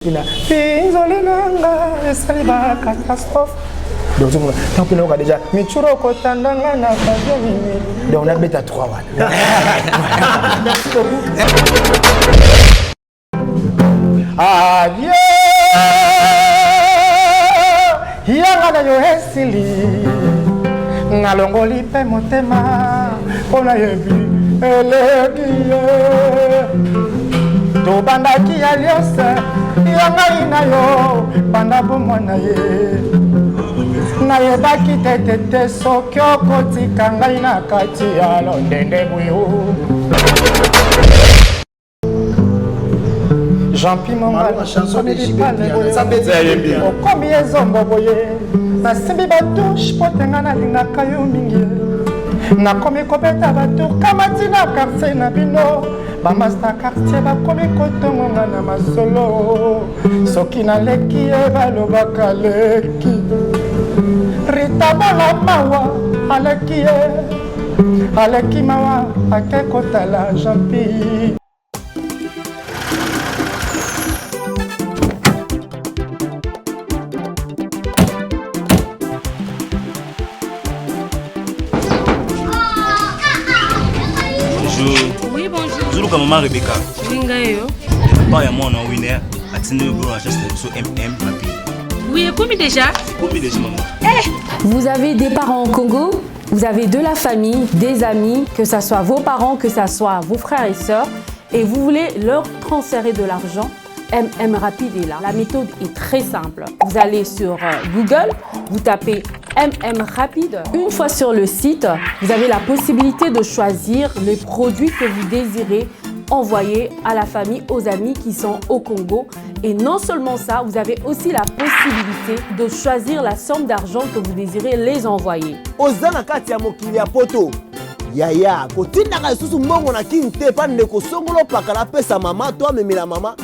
Pinzolinanga saliba catastrophe. Donc tant que nous déjà Michuro kotandanga na fazemi. Donc on a bêta 3 voilà. Merci beaucoup. Adieu. Yanga na yo esili. Ngalongoli pe motema. Ona yebi elegie. To bandaki aliose. Yanga ina yo banda bomona ye na ye baki tete sokyo kotika ngai na kati ya londende buyo Jean-Pi monga chanson de parler okomi ezombo boye na simbi batouche potenga na linga kayo mingi na komi kobeta batour kamati na quartier na bino ba master quartier ba komi kotonga na masolo soki na leki e balobaka leki rita bala mawa aleki mawa akekotala Jean-Pi. Maman Rebecca. Papa et moi on a winner à Tine Bro à chaque sur MM rapide. Oui, combien déjà maman? Vous avez des parents au Congo, vous avez de la famille, des amis, que ce soit vos parents, que ce soit vos frères et sœurs, et vous voulez leur transférer de l'argent. MM Rapide est là. La méthode est très simple. Vous allez sur Google, vous tapez MM Rapide. Une fois sur le site, vous avez la possibilité de choisir les produits que vous désirez envoyer à la famille, aux amis qui sont au Congo. Et non seulement ça, vous avez aussi la possibilité de choisir la somme d'argent que vous désirez les envoyer. Ozana kati ya mokili ya poto. Yaya, kotinaka susu mbongo na kinte pa ndeko songolo pakala pesa mama to amemela mama.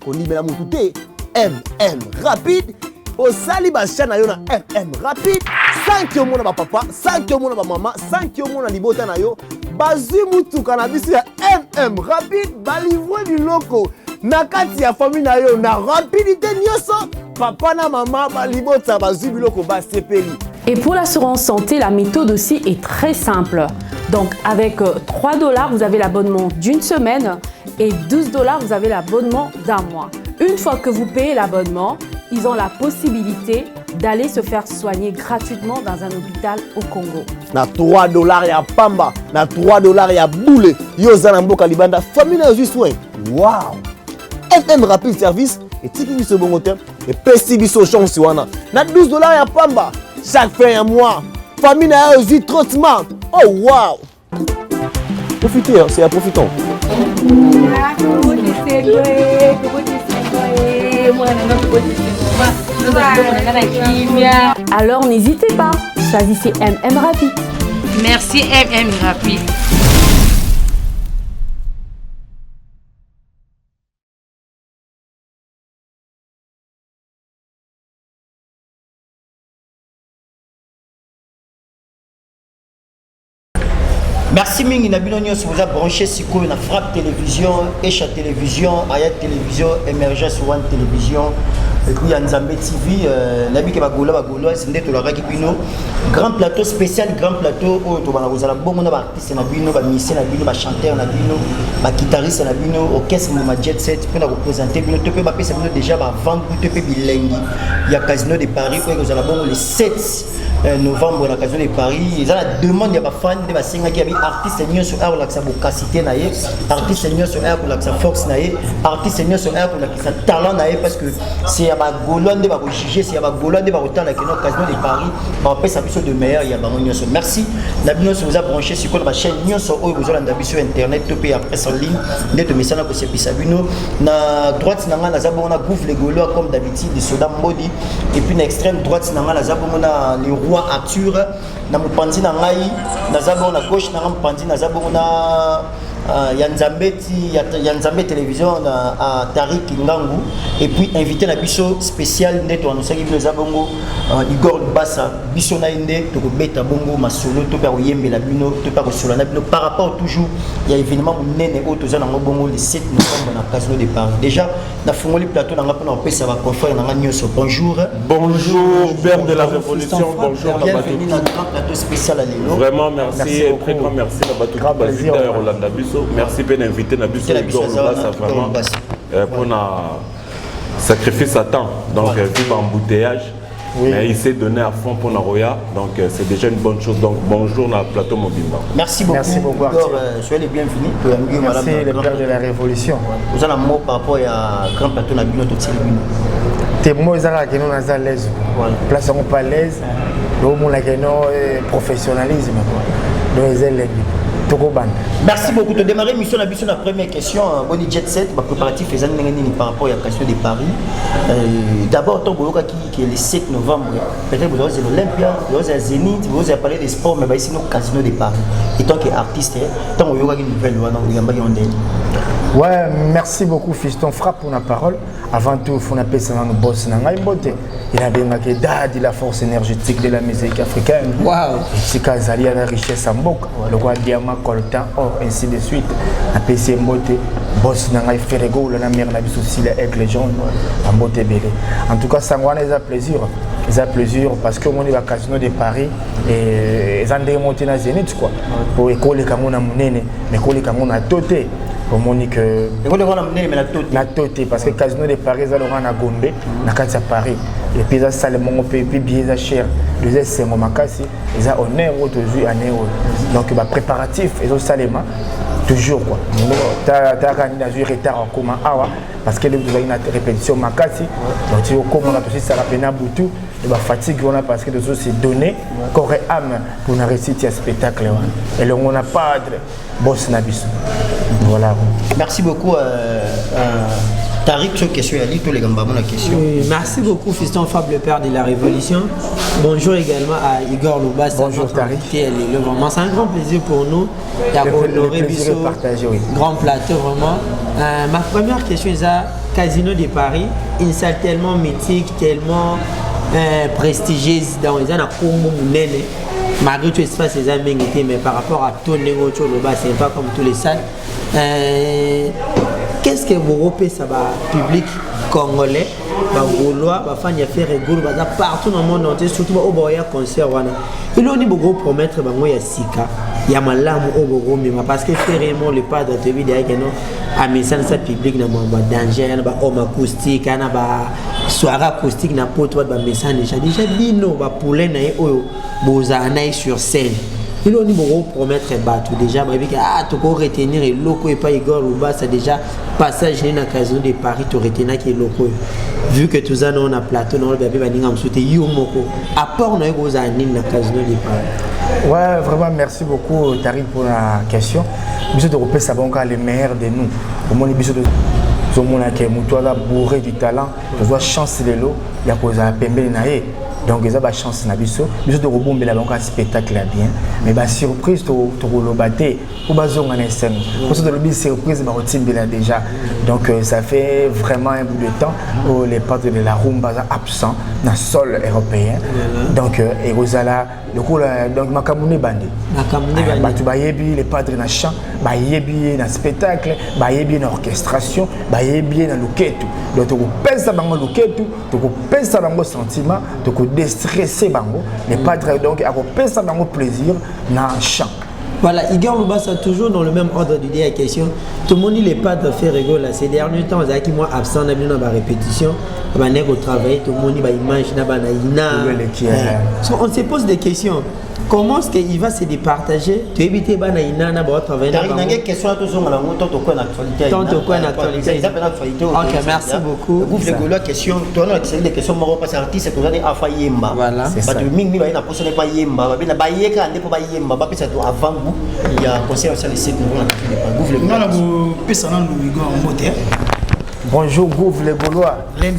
Konimela mutu te. MM Rapide. Osali basha na yo na MM Rapide. 5 yo mona ba papa, 5 yo mona ba mama, 5 yo mona libota na yo. Bazui mutuka na biso ya MM Rapide balivre biloko na kati ya famille na yo na rapidité nyonso. Papa na maman balibota bazui biloko ba sepeli. Et pour l'assurance santé, la méthode aussi est très simple. Donc avec 3 $, vous avez l'abonnement d'une semaine et 12 $, vous avez l'abonnement d'un mois. Une fois que vous payez l'abonnement, ils ont la possibilité d'aller se faire soigner gratuitement dans un hôpital au Congo. Na 3 $ ya pamba, na 3 $ ya boule, yo zana mboka libanda, famille na yo soin. Wow! MM Rapide Service et tiki biso bongo terme et pesi biso chance wana. Na 12 $ ya pamba, chaque fin de mois, famille na yo traitement. Oh wow! Profitez, c'est à profitant. Alors n'hésitez pas, choisissez MM Rapide. Merci MM Rapide. Merci mingi na bino nyonso vous a branché sikoyo na Frappe Télévision, Echa Télévision, Ayat Télévision, Emergence One Télévision et puis Nzambe TV nabi ke bagola sinde to la raki bino grand plateau spécial grand plateau o to bana kozala bongo na ba artiste na bino ba musicien na bino ba chanteur na bino ba guitariste na bino orchestre na jet set pour na représenter bino to pe ba pesa bino déjà ba vendre to pe bilengi ya Casino de Paris ko kozala bongo le 7 novembre na Casino de Paris ils ont la demande ya ba fan de ba singa ki ya artiste nyonso a relaxa bokasité na ye artiste nyonso a relaxa force na ye artiste nyonso a relaxa talent na ye parce que c'est ya ba Gaulois de ba juger c'est ya ba Gaulois de ba otala que no Casino de Paris ba pesa biso de meilleur ya ba nyonso merci na bino so vous a branché sur la chaîne nyonso o vous olanda biso internet to pe après en ligne neto mesana ko sepisa bino na droite na nga na zabon na Gouffre les Gaulois comme d'habitude de Soda Mbodi et puis na extrême droite na nga na zabon na le roi Arthur na mopanzi na ngai na zabon na gauche na mopanzi na zabon na Yanzambe Télévision à Tarik Ngangu et puis invité na biso spécial neto annoncé que nous avons Igor Bassa biso na inde to beta bongo masolo to pa yembe la bino to pa solo na bino par rapport toujours il y a événement nene auto za na bongo le 7 novembre na Casino de Paris déjà na fongoli plateau na ngapa na pesa ba confrère na nyoso bonjour père de la révolution bonjour bienvenue dans notre plateau spécial à Lelo vraiment merci et très grand merci na bato grand plaisir Rolanda biso merci bien invité na biso Igor Bassa vraiment pour na sacrifice à temps donc vivre embouteillage mais il s'est donné à fond pour Naroya donc c'est déjà une bonne chose donc bonjour dans le plateau Mobimba. Merci beaucoup soyez les bienvenus merci le père de la révolution vous avez un mot par rapport à grand plateau na bino to tseli tes mots ezala que nous à l'aise place on pas l'aise le mot la que nous professionnalisme donc les merci beaucoup de démarrer mission la mission la première question Boni Jet Set préparatif par rapport à la question de Paris d'abord qui est le 7 novembre peut-être vous avez l'Olympia vous avez Zénith vous avez parlé des sports mais ici au Casino de Paris et tant qu'artiste tant que vous avez une nouvelle loi ouais merci beaucoup fiston frappe pour la parole avant tout il faut appeler ça dans nos boss il a bien marqué dad la force énergétique de la musique africaine waouh c'est Kazali la richesse en boca le roi diamant coltan or ainsi de suite appelé c'est mbote boss nanga ferego la mère la biso aussi avec les gens en mbote belé en tout cas ça moi les a plaisir parce que on est au Casino de Paris et ils ont démonté na Zénith quoi pour école comme on a monene mais école comme on a toté pour Monique la toté parce que Casino de Paris ça l'aura na Gombe na Katia Paris et puis ça salle mon puis bien ça cher les c'est mon makasi ils ont honneur aujourd'hui année donc bah préparatif et au salema toujours quoi ta candidat jouer retard en comment awa parce que vous avez une répétition makasi donc tu comme on a aussi ça rappena butu et bah fatigue on a parce que les autres c'est donné corps et âme pour na réussir spectacle et là on a pas boss nabis voilà merci beaucoup Tarik, sur question, il y a tous les gars, la question. Oui, merci beaucoup, fiston Fab, le père de la révolution. Bonjour également à Igor Bassa. Bonjour Tarik. C'est un grand plaisir pour nous d'honorer Bissot. Grand plateau, vraiment. Ma première question est à Casino de Paris, une salle tellement mythique, tellement prestigieuse dans les années malgré tout l'espace des amis, mais par rapport à tout le c'est pas comme tous les salles. Qu'est-ce que vous repérez ça public congolais, gaulois, fan ya faire rigolo, partout dans le monde entier, surtout au boya concert wana. Il on est beaucoup promettre bango ya sika, ya malamu au bogo mais parce que vraiment le pas de TV derrière que non à message ça public na ba danger na ba homme acoustique na ba soirée acoustique na poto ba message déjà bino ba poulet na oyo bozana sur scène. Il on est beaucoup promettre battu déjà mais tu peux retenir et loco et pas Igor Bassa déjà passage dans la Casino de Paris tu retenir qui est loco vu que tout ça on a plateau on va venir en sauter yomoko à part on a gros années dans la Casino de Paris. Ouais vraiment merci beaucoup Tarik pour la question. Monsieur de repère ça bon les meilleurs de nous au moins monsieur de zomona ke mutola bourré du talent tu vois chance de l'eau il y a cause à pembe naé. Donc ils ont la chance na biso de rebomber la banque spectacle bien mais ba surprise to lobaté pour bazonga na scène pour de lobby surprise ba otimbela déjà donc ça fait vraiment un bout de temps où les partenaires de la rumba sont absents dans le sol européen donc et Rosala le coup donc makamune bandi tu bayebi les padres na chant bayebi na spectacle bayebi na orchestration bayebi na loketu donc tu penses bango loketu tu penses bango sentiment tu déstresser bango les padres donc à penser bango plaisir na chant. Voilà, Igor Bassa toujours dans le même ordre d'idée à question. Tout le monde il est pas de faire rigoler. Ces derniers temps, ils qui moi absent dans la répétition, on est au travail, tout le monde il va imaginer on se pose des questions. Comment est-ce qu'il va se départager? Tu évites de travailler. Tu question à tous l'actualité. Ok, merci beaucoup. Vous voulez la question, tu as des questions moi parce artiste c'est que à Fayemba. Voilà. Parce que mingi ba ina posone pas Yemba, ba ba yeka ande pas Yemba, ba pesa to avant vous, il y a conseil sur les sites nous vous voulez. Non non vous pesa na Louigo en moteur. Bonjour Gouv les Gaulois. L'un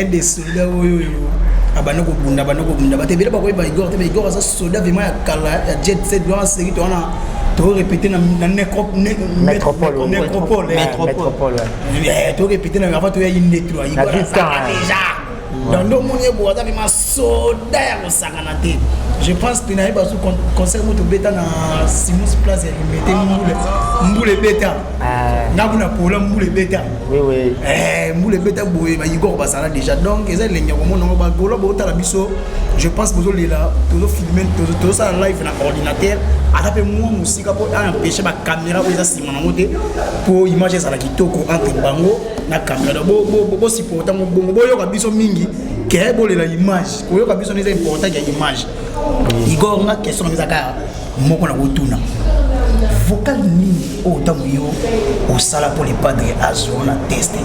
des soldats abanoko bunda bate bela bakoy ba Igor ça soda vraiment ya kala ya jet set dans série to na to répéter na métropole to répéter na avant to ya indetro Igor ça déjà dans le monde il boit avec ma soda ya kosangana te je pense que na ba sous concert moto beta na Simons Place ya meté mbule beta na kuna pola mbule beta oui mbule beta boye ba Igor basala déjà donc ils ont l'enya comme on ba golo ba otala biso je pense que les là tout filmer tout ça live na ordinateur atape moi musika pour empêcher ba caméra pour ça simana moté pour image ça la kitoko entre bango na caméra bo si pourtant bongo boyo ka biso mingi ke bolela image boyo ka biso c'est important ya image Igor na question na misaka moko na kotuna vocal nini otango yo osala pour les padres azona tester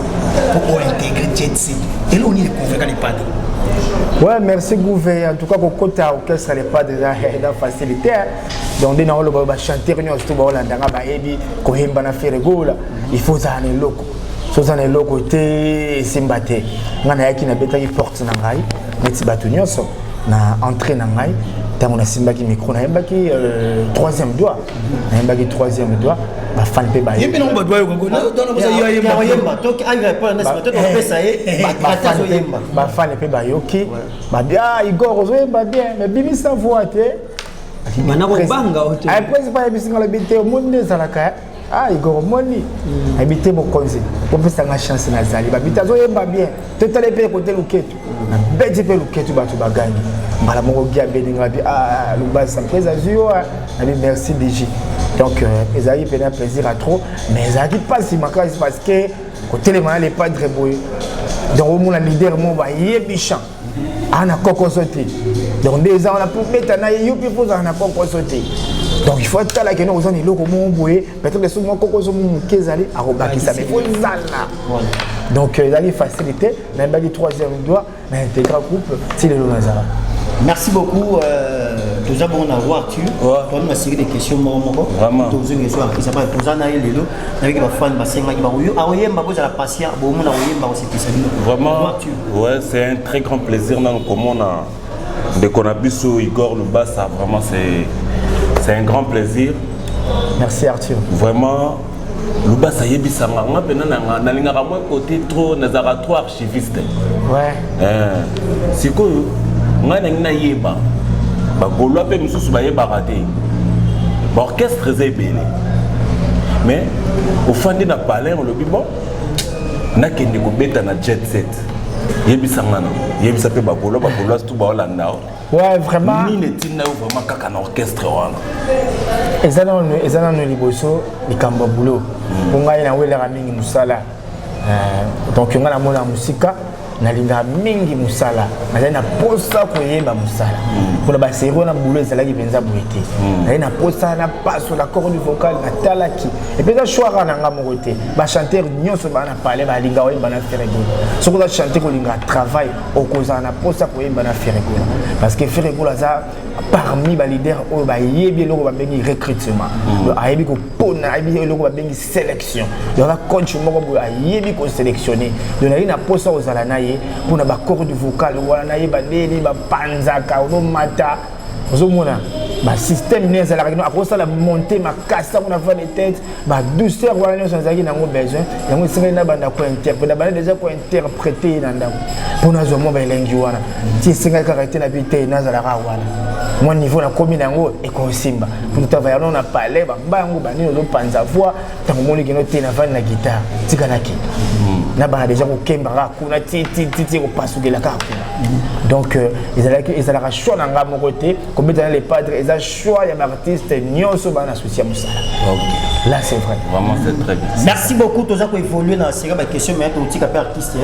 pour intégrer jet set et là on est convaincre les padres. Ouais, merci Gouvé. En tout cas, pour côté orchestre, les padres dans facilité. Donc, on a chanter réunion tout bas là, dans baebi, kohemba na faire gola. Il faut ça en loco. Ça en loco te simbate. Ngana yaki na beta qui porte na ngai, meti batu nyonso na entrée na ngai. Tant on a simbaki micro na yembaki troisième doigt. Na yembaki troisième doigt. Ba fan pe ba. Yembe no ba doigt ko na dona bosa yo yemba. Donc arrive pas na ce matin on fait ça ba fan pe ba yoki. Ba bien Igor ozoyemba bien mais bimi sa voix te. Mana ko banga hote. Ay principal bisinga la bité au monde zalaka. Ah Igor moni. Habité mon conseil. Pour faire sa chance na zali. Ba bité ozoyemba bien. Totale pe côté luketu. Na beti pe luketu ba to ba gagner. Mbala moko gia beninga bi Luba ça me azur. Na merci DJ. Donc ils arrivent à plaisir à trop mais ils arrivent pas si macas parce que côté les malades les pas très beaux. Donc au moins le leader mon va yebichan. Ana koko sauté. Donc des ans on a pour mettre na yupi faut ana koko sauté. Donc il faut être là que nous on est là comme on boue peut-être que souvent koko so mon kezali a robaki ça mais faut zala. Donc ils arrivent facilité même pas du troisième doigt mais intégral groupe c'est le Lazara. Merci beaucoup. Nous avons Arthur. On a une série de questions. Vraiment. Nous Vraiment. Ouais, c'est un très grand plaisir dans le commun de Konabiso Igor Luba. Vraiment, c'est un grand plaisir. Merci Arthur. Vraiment. Luba ça y est bisa nganga pena na lingaka moi côté trop nazara trop archiviste. Ouais. Sikoyo ngana ngina yeba. Ba golwa pe mususu ba yeba raté. Ba orchestre zebele. Mais au fandi na palais on le dit bon. Na kende ko beta na jet set. Yebisa ngana. Yebisa pe ba golwa tout ba Hollanda. Ouais, vraiment. Ni netina vraiment kaka na orchestre wana. Ezana no liboso likamba bulo. Ponga ina wela mingi musala. Donc ngana mona musika na linga mingi musala. Na na posa koyeba musala. Pour ba sero na bulo ezalaki penza boité. Na posa na passo la corde vocale na talaki. Et puis ça choix na nga mokote. Ba chanteur nyonso ba na parler ba linga oyeba na faire go. Soko za chanter ko linga travail okoza na posa koyeba na faire go. Parce que faire go za parmi les leaders qui ont été recrutement, ils ont été sélection. Il y a un coach qui a été sélectionné. Il y a un poste aux Alanaï pour un corps du vocal, le système n'est pas là. Après ça, la montée, ma casse, on a fait des têtes, ma douceur, voilà, nous avons besoin. Et on s'est dit, on a déjà interprété. Pour nous, on a besoin de si c'est un caractère d'habiter, nous avons mon niveau na commune et qu'on simba pour travailler on a parlé bango bani no panza voix tant mon liki no tena van na guitare tikanaki na ba déjà ko kemba kuna ti ko pasukela ka donc ils allaient choix na nga mon côté comme dans les padres ils ont choix ya artiste nyonso bana associé musala. OK, là c'est vrai, vraiment c'est très bien. Merci beaucoup toza ko évoluer na série ba question mais on tika pas artiste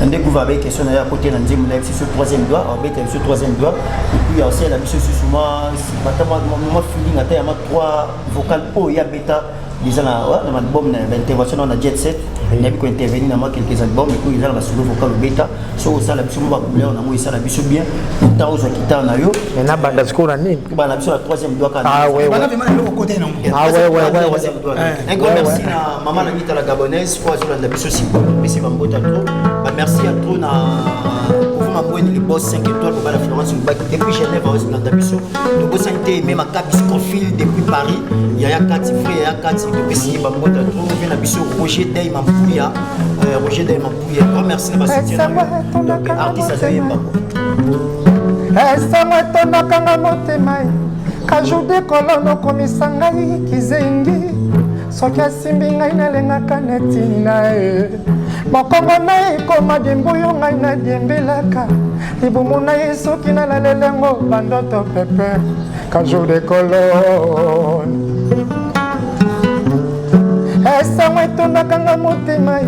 on découvre avec question na côté na ndim na sur troisième doigt on met sur troisième doigt et puis aussi la mission souvent moi feeling à terre trois vocales o ya beta disant na album na intervention na jet set na bi ko intervenir na quelques albums et puis ils ont la solo vocal beta so ça la mission ba couleur na moi ça la mission bien ta ozo kita na yo et na banda skora nini ba la mission la troisième doigt quand ah ouais bana vraiment le côté non un grand merci na maman na mita la gabonaise pour la mission si merci à trop na ma moine les boss 5 étoiles pour la Florence depuis Genève à Osmandabiso le boss santé même à Cabiscofil depuis Paris il y a 4 frères il y a 4 depuis si ba mota trouvé na biso Roger Day Mampouya grand merci ma soutien artiste Azayemba esango tondakanga motema kajude kolono komisa ngai kizengi soki asimbi ngai nalengaka neti na ye mokongo na ye ekoma dembuyo ngai nadiembelaka libumu na ye soki nalalelengo bandoto pepe kajude kolone esango etondakanga motema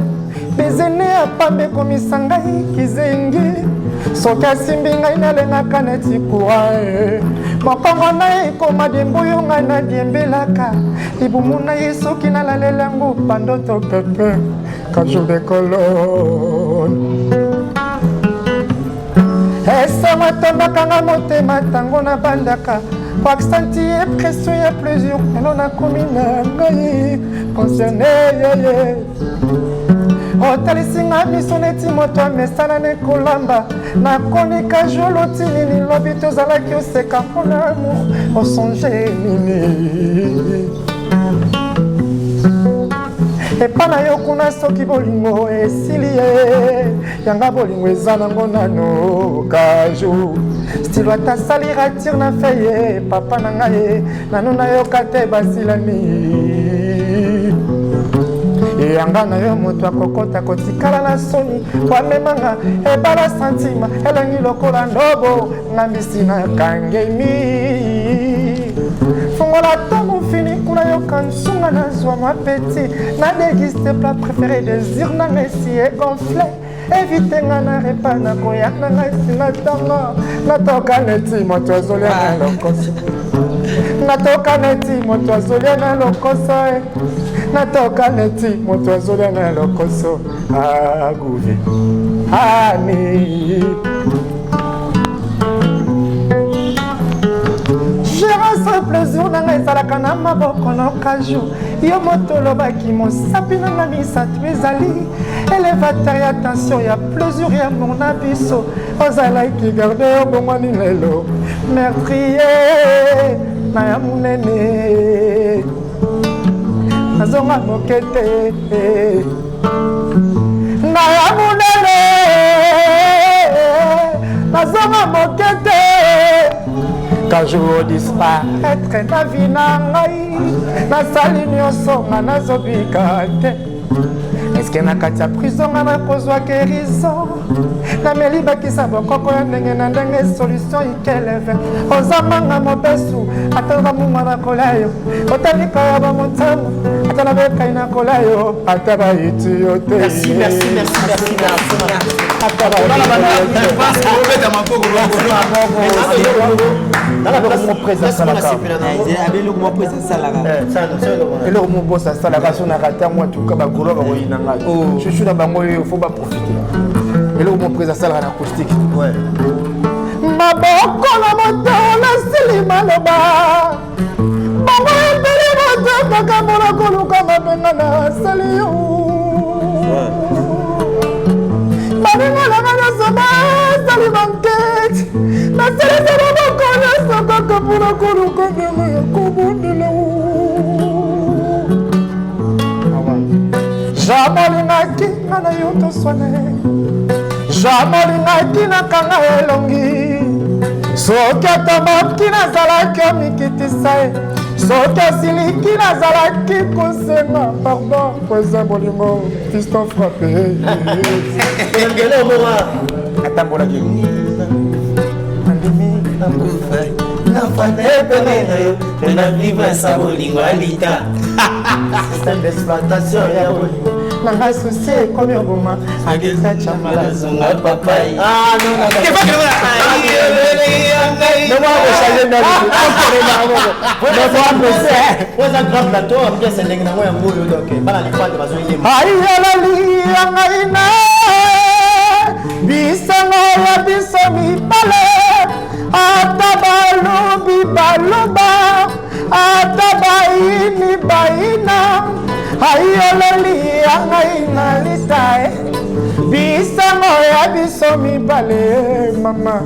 bezene ya pambe komisa ngai kizengi soki asimbi ngai nalengaka neti kura mokongo na ye ekoma dembuyo ngai nadiembelaka libumu na ye soki nalalelango bandoto pepe kajude kolone esango etondakanga motema ntango nabandaka koaksenti ye pression ya plaisir elo nakomi na ngai concerne yeye otalisinga miso neti moto amesana nekolamba nakonika joloti nini lobi tozalaki oseka mpona amour osonge nini epa na yo kuna soki bolingo esili ye yanga bolingo eza nango nano kaju stilo atasali ratire na fe ye papa na ngai nano nayoka te basilani yanga na yo moto akokota kotikala na soni wamemanga ebala santima elangi lokola ndobo ngambisi na kangemi fongola ntango fini kuna yoka nsunga nazwa mapeti nadegiste plat préféré désir nanga esi egonfle evite nga na repa nakoya nanga esi natanga natoka neti moto azolia na lokoso natoka neti moto azolia na lokoso natoka neti moto azolia na lokoso aguve ani gérance plaisir nanga ezalaka na maboko nokaju yo moto olobaki mosapi nanga misato ezali élévateur ya tension ya plaisir ya amour na biso ozalaki garde yo bongwani lelo meurtrier na ya monene nazonga moke te na ya monene nazonga moke te quand je veux disparaître na vie na ngai nasali nyonso nga nazobika te eske na kati ya prison nga nakozwa guérison nameli bakisa bokoko ya ndenge na ndenge solution ikeleve ozamanga mobesu ata bamunga nakola yo otalika ya bamotamu ata na bekai nakola yo ata bayiti yo te eloko mobosa asalaka so na kata mwa tuka bagolo bakoyina ngai chuchu na bango oyo fo baprofite eloko mopresa asalaka na acoustique maboko na moto nasili maloba bango ebele moto makambo nakoluka mabenga na asali yo baninga nanga nyonso basali bankete nasalisa maboko nyonso kaka mpona koluka ndenge ya kobondela jamolingaki nga na yo toswane jamolingaki nakanga elongi soki atomboki nazalaki omikitisa ye soki asiliki nazalaki kosenga pardon po eza bolingo fiston frappe engele omoma atambolaki andimi nafana epene na yo tena vivre sa bolingo alita système d'exploitation ya bolingo nanga susi ekomi oboma ageza malazonga papai ayelali ya ngai na bisango ya biso mibale ata balobi baloba ata bayini bayina ayololi ya ngai na lita bisango ya biso biso mibale mama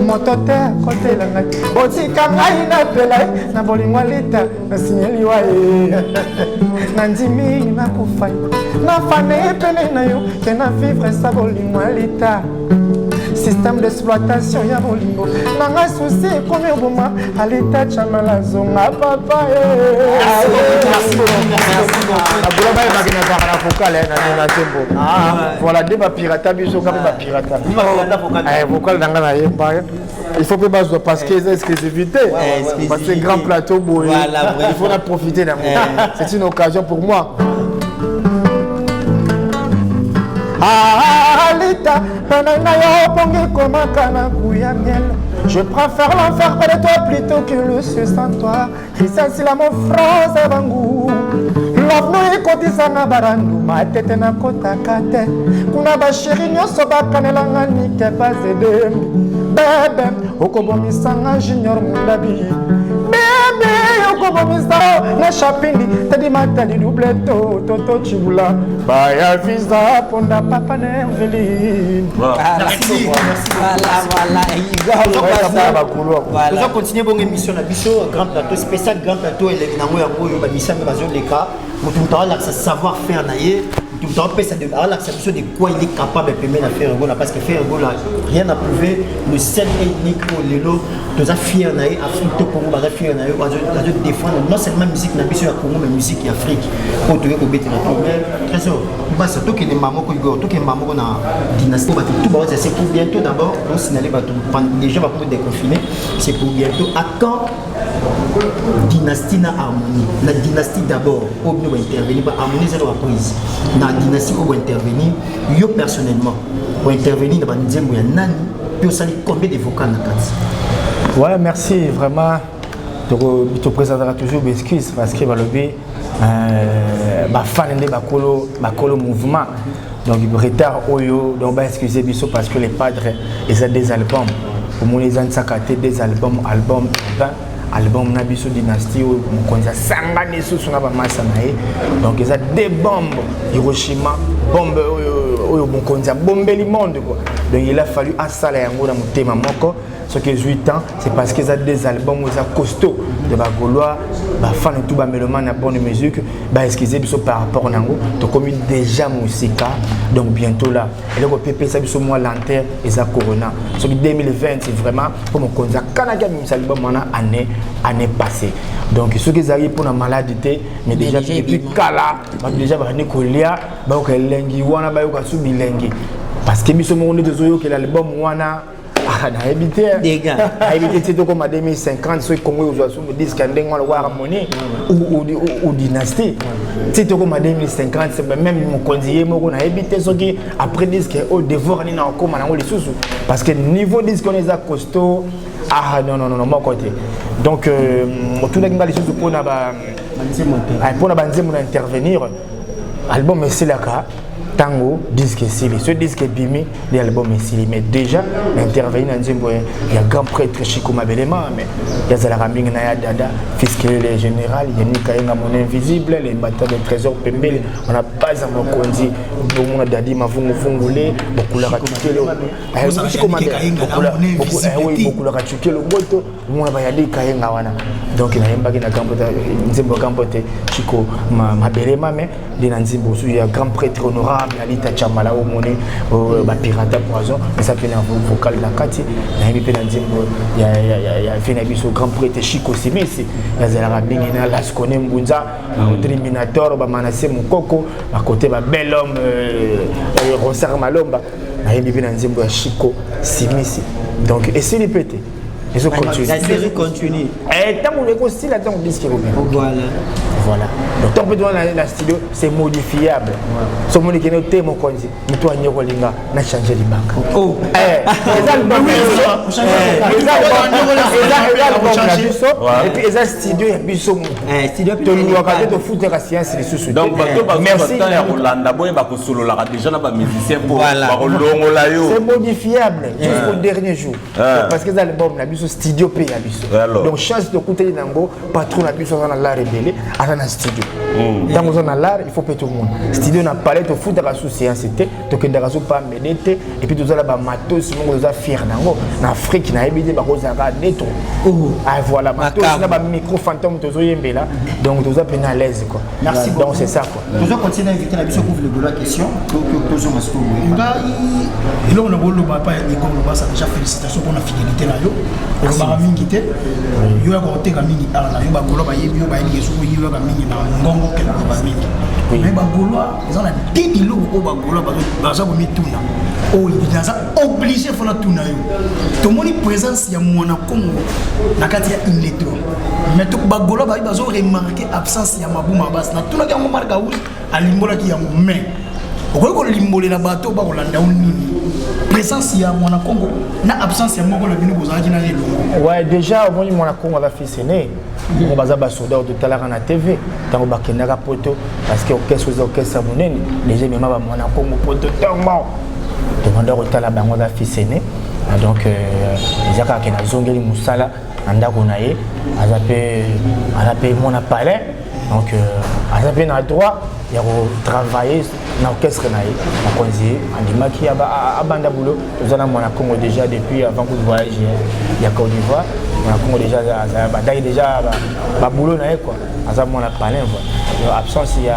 moto te akotela ngai otika ngai napela na bolingo lita nasinyeliwa ye nandimi nakufa nafane pene na yo ke na vivre sa bolingo lita système d'exploitation ya bolingo nanga souci ekomi oboma alita chamala zonga papa voilà de bapirata biso nga mpe bapirata vocal nanga nayemba il faut que bazwa parce que eza exclusivité parce que grand plateau boye il faut en profiter d'un moment c'est une occasion pour moi Alita, je préfère l'enfer près de toi plutôt que le ciel sans toi. Christian la mon France Bangou. Love no ekotisa na barandu matete na kota kate. Kuna ba chéri nyoso bakanela ngani ke pas de bébé okobomisa nga junior mundabi. Bébé okobomisa na chapini tadi matali double toto chibula. Baya visa ponda papa Nerveline. Merci. Voilà. Nous allons continuer bon émission na biso grand plateau spécial grand plateau et les nango ya ngoyo ba misanga bazo leka. Mutumta la savoir faire naie. Mutumta pesa de la biso de quoi il est capable de permettre à faire un goal parce que faire un goal rien à prouver le seul et unique pour lelo tous a fier naie Afrique to Congo ba fier naie bazo défendre non seulement musique na biso ya Congo mais musique et Afrique. Pour te ko bete na problème. Trésor. Basa to que les mamans ko go to que maman na dynastie ba tout ba c'est pour bientôt d'abord on signaler ba les gens va pour déconfiner c'est pour bientôt à quand dynastie na harmonie la dynastie d'abord au mieux va intervenir ba harmonie c'est la prise na dynastie au va intervenir yo personnellement pour intervenir dans nzembo ya nani puis ça combien de vocaux na kati. Ouais, merci vraiment. Je te présenterai toujours mes excuses parce que le ma fan de bakolo mouvement donc retard oyo donc excusez biso parce que les padres ils ont des albums pour moi ils ont sakaté des albums 20 album na biso dynastie mokonza sangani susu na ba massa nae donc ils ont des bombes Hiroshima bombe oyo mokonza bombeli monde quoi donc il a fallu asala yango na motema moko ce que 8 ans c'est parce qu'ils ont des albums où ils ont costaud de bagolois ba fan tout ba mélomane na bonne musique ba excusez biso par rapport nango to comme déjà musika donc bientôt là et le PP ça biso moi lanterne et ça corona ce que 2020 c'est vraiment pour mokonza kanaka mi album wana année passée donc ceux qui arrivent pour la maladie mais déjà depuis kala déjà ba nikolia ba ko lengi wana ba ko subi lengi parce que biso mo ndezo yo que l'album wana na habité des gars habité c'est comme en 2050 ceux Congo aux me disent qu'un dengue le harmonie ou dynastie c'est comme en 2050 c'est même mon conseiller moi na habité ceux qui après disent que au dévore ni na comme na les sous parce que niveau disent qu'on est à costaud non mon côté donc tout le monde les choses pour na ba banzemo intervenir album c'est là tango disque sili ce disque bimi l'album est sili mais déjà intervenir dans nzembo ya grand prêtre Chico Mabelema mais ya zala rambing na ya dada fiscal le général Yannick Kayenga mon invisible les batailles de trésor pembele on a pas à mon konzi bon dadi mavungu fungule bokula katukele Chico Mabelema bokula katukele moto mona ba Yannick Kayenga wana donc na yemba ki na kampo nzembo kampo te Chico Mabelema mais dans nzembo sous ya grand prêtre honorable Alita Chamala au monnaie ba pirata poison mais ça fait un vocal la kati na yemi pe na nzembo ya fina biso grand prêtre Chico Simisi ya zala bingi na la skone mbunza Terminator ba manase mukoko ba côté ba bel homme Ronsard Malomba na yemi pe na nzembo ya Chico Simisi donc essayer de péter et ça continue la série continue et tant on est style attend disque voilà donc tant que dans la studio c'est modifiable ce monde qui est noté mon konzi mais toi nyoko linga na changer les banques oh et puis les studio ya biso studio to nous va te foutre la science les sous donc merci ya Rolanda boy ba ko solo la déjà na ba musicien pour ba longo la yo c'est modifiable jusqu'au dernier jour parce que les albums na biso studio pe ya biso donc chance de écouter nango patron na biso na la rebelle à la studio Dans on a l'art, il faut que tout le monde. Studio n'a pas l'air de foutre à sous séance c'était, donc il n'y pas méditer et puis tout ça là bas matos, on a fier nango. En Afrique, na ebité ba rosa ba netto. Ah voilà, matos na ba micro fantôme tozo yembela, donc tout ça peine à l'aise quoi. Merci beaucoup. Donc c'est ça quoi. Nous allons continuer à inviter la biso pour la question. Tozo masko. Et là on a beau papa et comme le ça déjà félicitations pour la fidélité là yo. Et on va mingi té. Yo ya ko teka mingi ala yo ba golo ba yebi yo ba yebi so yo ba mingi na ngongo ke ba mingi. Mais ba golo ils ont la tête lo ko ba golo ba za ko mituna. Oh il est obligé de faire tout na yo. To moni présence ya mwana Congo na kati ya iletro. Mais to ba golo ba zo remarquer absence ya mabuma bas na tuna ka marka uli alimbola ki ya mais ko limbolé la bateau ba ko landa nini. Présence ya mwana Congo na absence ya moko na bino bozaki na lelo. Ouais déjà au moins mwana Congo va fils aîné. On va za soldat de talaka na TV tango ba kendaka poto parce que orchestre monene déjà même ba mwana Congo poto tellement demandeur au tala bango va fils aîné. Donc déjà ka kena zongeli musala andako na ye azape mona palais donc azape na droit il y a travailler dans l'orchestre na konzi andimaki abanda boulot nous allons mon Congo déjà depuis avant que je voyage il y a Côte d'Ivoire mon Congo déjà ba boulot na quoi azam mon palais voilà absence il y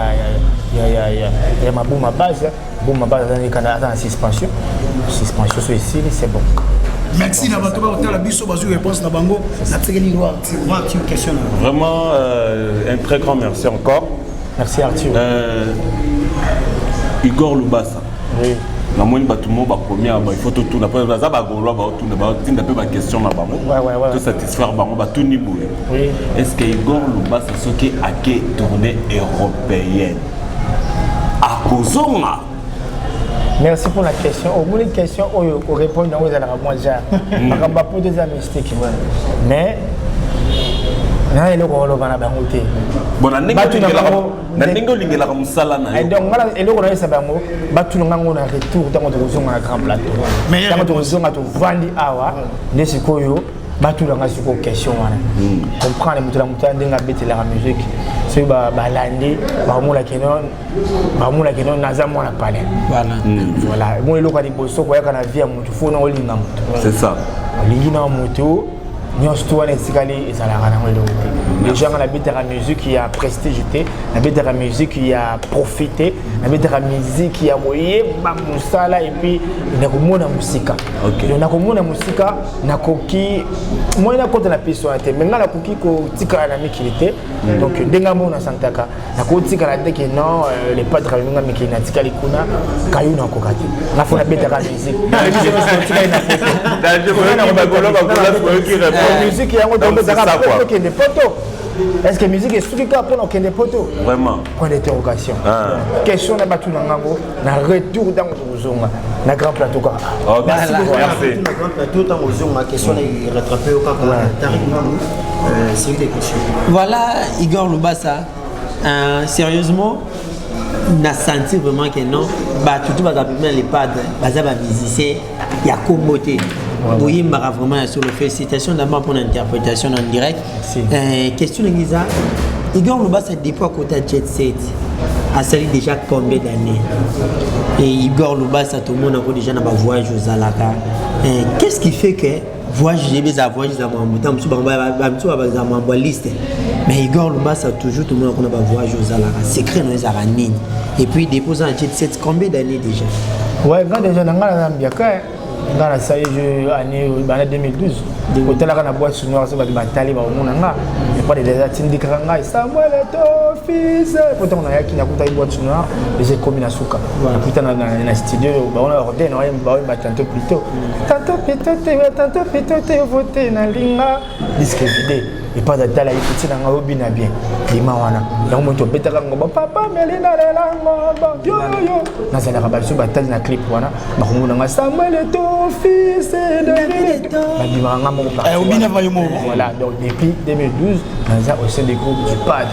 a ma boum ma base dans les Canada en suspension sur ici c'est bon. Merci na bato ba hôtel biso bazu réponse na bango na tsegeli lo Arthur question. Vraiment un très grand merci encore. Merci Arthur. Igor Lubasa. Oui. Na moni batumo ba premier ba il faut tout na pas za ba golo ba tout ba tinda pe ba question na bango. Ouais. Tout satisfaire bango ba tout ni boule. Oui. Est-ce que Igor Lubasa soki ake tournée européenne à Kozonga? Merci pour la question. Au bout de la question, on répond dans les arabes moi déjà. On va pas des mystique. Mais na ele ko lo bana bangote. Bon na ndenge lingela ka musala na. Et donc mala ele ko resa bango batu ngango na retour dans notre zone na grand plateau. Mais dans notre zone à to vandi awa nesikoyo batu nga siko question wana. Comprendre mutala mutala ndenga betela la musique. C'est balandi bamula kenon naza mwana palais. Voilà moi le ko di boso ko yakana via mutu fona olinga mutu. C'est ça. Olingi na mutu nyostou wana esikali ezalaka nango eloko te. Les gens nabetaka musique ya prestigité, nabetaka musique ya profiter, nabetaka musique ya koyeba mosala et puis nakomona musika. Donc nakomona musika nakoki moi nakota na piso te mais nga nakoki kotika na mikili te. Donc ndenga mona santaka nakotika na te que non les padres nga mikili na tikali kuna kayu na kokati. Na fona betaka musique. La musique est en photo. Est-ce que la musique est structurée pour nous des poteaux? Vraiment. Point d'interrogation. Question na batu na ngango na retour dans Ozonga na grand plateau quoi. Merci. Na grand plateau dans Ozonga question est rattrapé au kaka c'est des questions. Voilà Igor Lubasa. Sérieusement na senti vraiment que non ba tout va bien les pads baza ba musicien ya comboté. Oui, vraiment sur le félicitations d'abord pour l'interprétation en direct. Question de Giza, Igor Lubasa depuis à côté de Jet Set a sali déjà combien d'années? Et Igor Lubasa tout le monde a déjà dans voyage aux Alaka. Qu'est-ce qui fait que voyage j'ai des voyages dans mon liste? Mais Igor Lubasa toujours tout le monde a voyage aux Alaka. Secret dans les Aranines. Et puis déposant à Jet Set combien d'années déjà? Ouais, quand déjà dans la Zambia dans la salle année 2012 au télé na boîte noire ça va batali ba monanga et pas des atindi kranga Samuel to fils pourtant on a qui na kuta boîte noire les communes à Souka putain na studio ba on a ordonné ba tantôt plutôt voter na linga disque vidé et pas d'atala écouter na ngobi na bien lima wana donc moi to betaka ngo papa melina lelango yo na ça na rabasso batali na clip wana ba monanga Samuel to fils de voilà, donc depuis 2012, nous sommes au sein des groupes du PAD.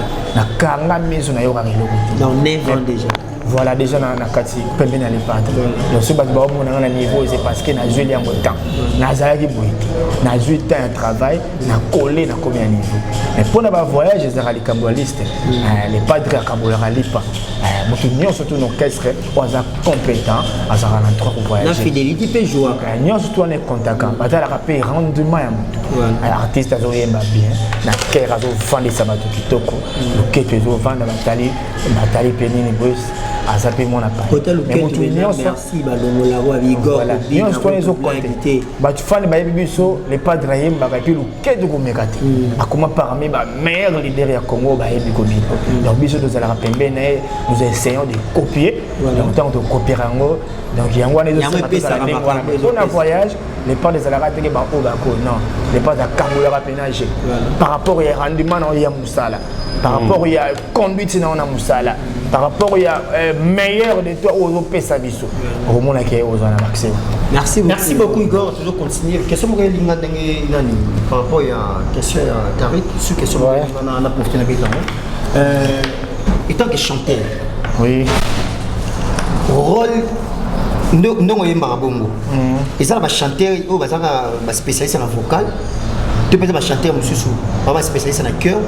Dans 9 ans déjà. voilà déjà na kati pembe na lepata donc ce bato ba mona na niveau c'est parce que na joué yango temps na zalaki boy na joué temps un travail na collé na combien niveau mais pour na ba voyage ezaka likambo liste les padres akabolaka lipa moto nyonso to no orchestre oza compétent azaka na trois voyages la fidélité peut jouer nyonso to on contact batalaka pe rendement ya moto artiste azoyemba bien na cœur azofandisa bato kitoko loketo ezovanda batali penini bos azape mona pa merci balongola wa Igor nyonso to ezokonte bato fani bayebi biso les padres ayembaka epi loketo komeka te akoma parmi ba meilleur leader ya Congo bayebi kobina donc biso tozalaka pembeni na ye nous essayons de copier donc tant de copier yango donc yango wana ezosala voyage les pas des alaka teke ba o bako non les pas à kabolaka pénage par rapport ya rendement na ya musala par rapport ya conduite na musala par rapport ya meilleur de toi au pesa biso au mona ke ozana maximum. Merci beaucoup Igor, toujours continuer. Question mo linga ndenge nani par rapport ya question ya Tarik sur question na profiter na beta. Étant que chanteur. Oui. Rôle ndongo yemba bongo. Ezala ba chanteur o bazaka ba spécialiste en vocal. Tu peux être chanteur mususu, ba spécialiste en chœur.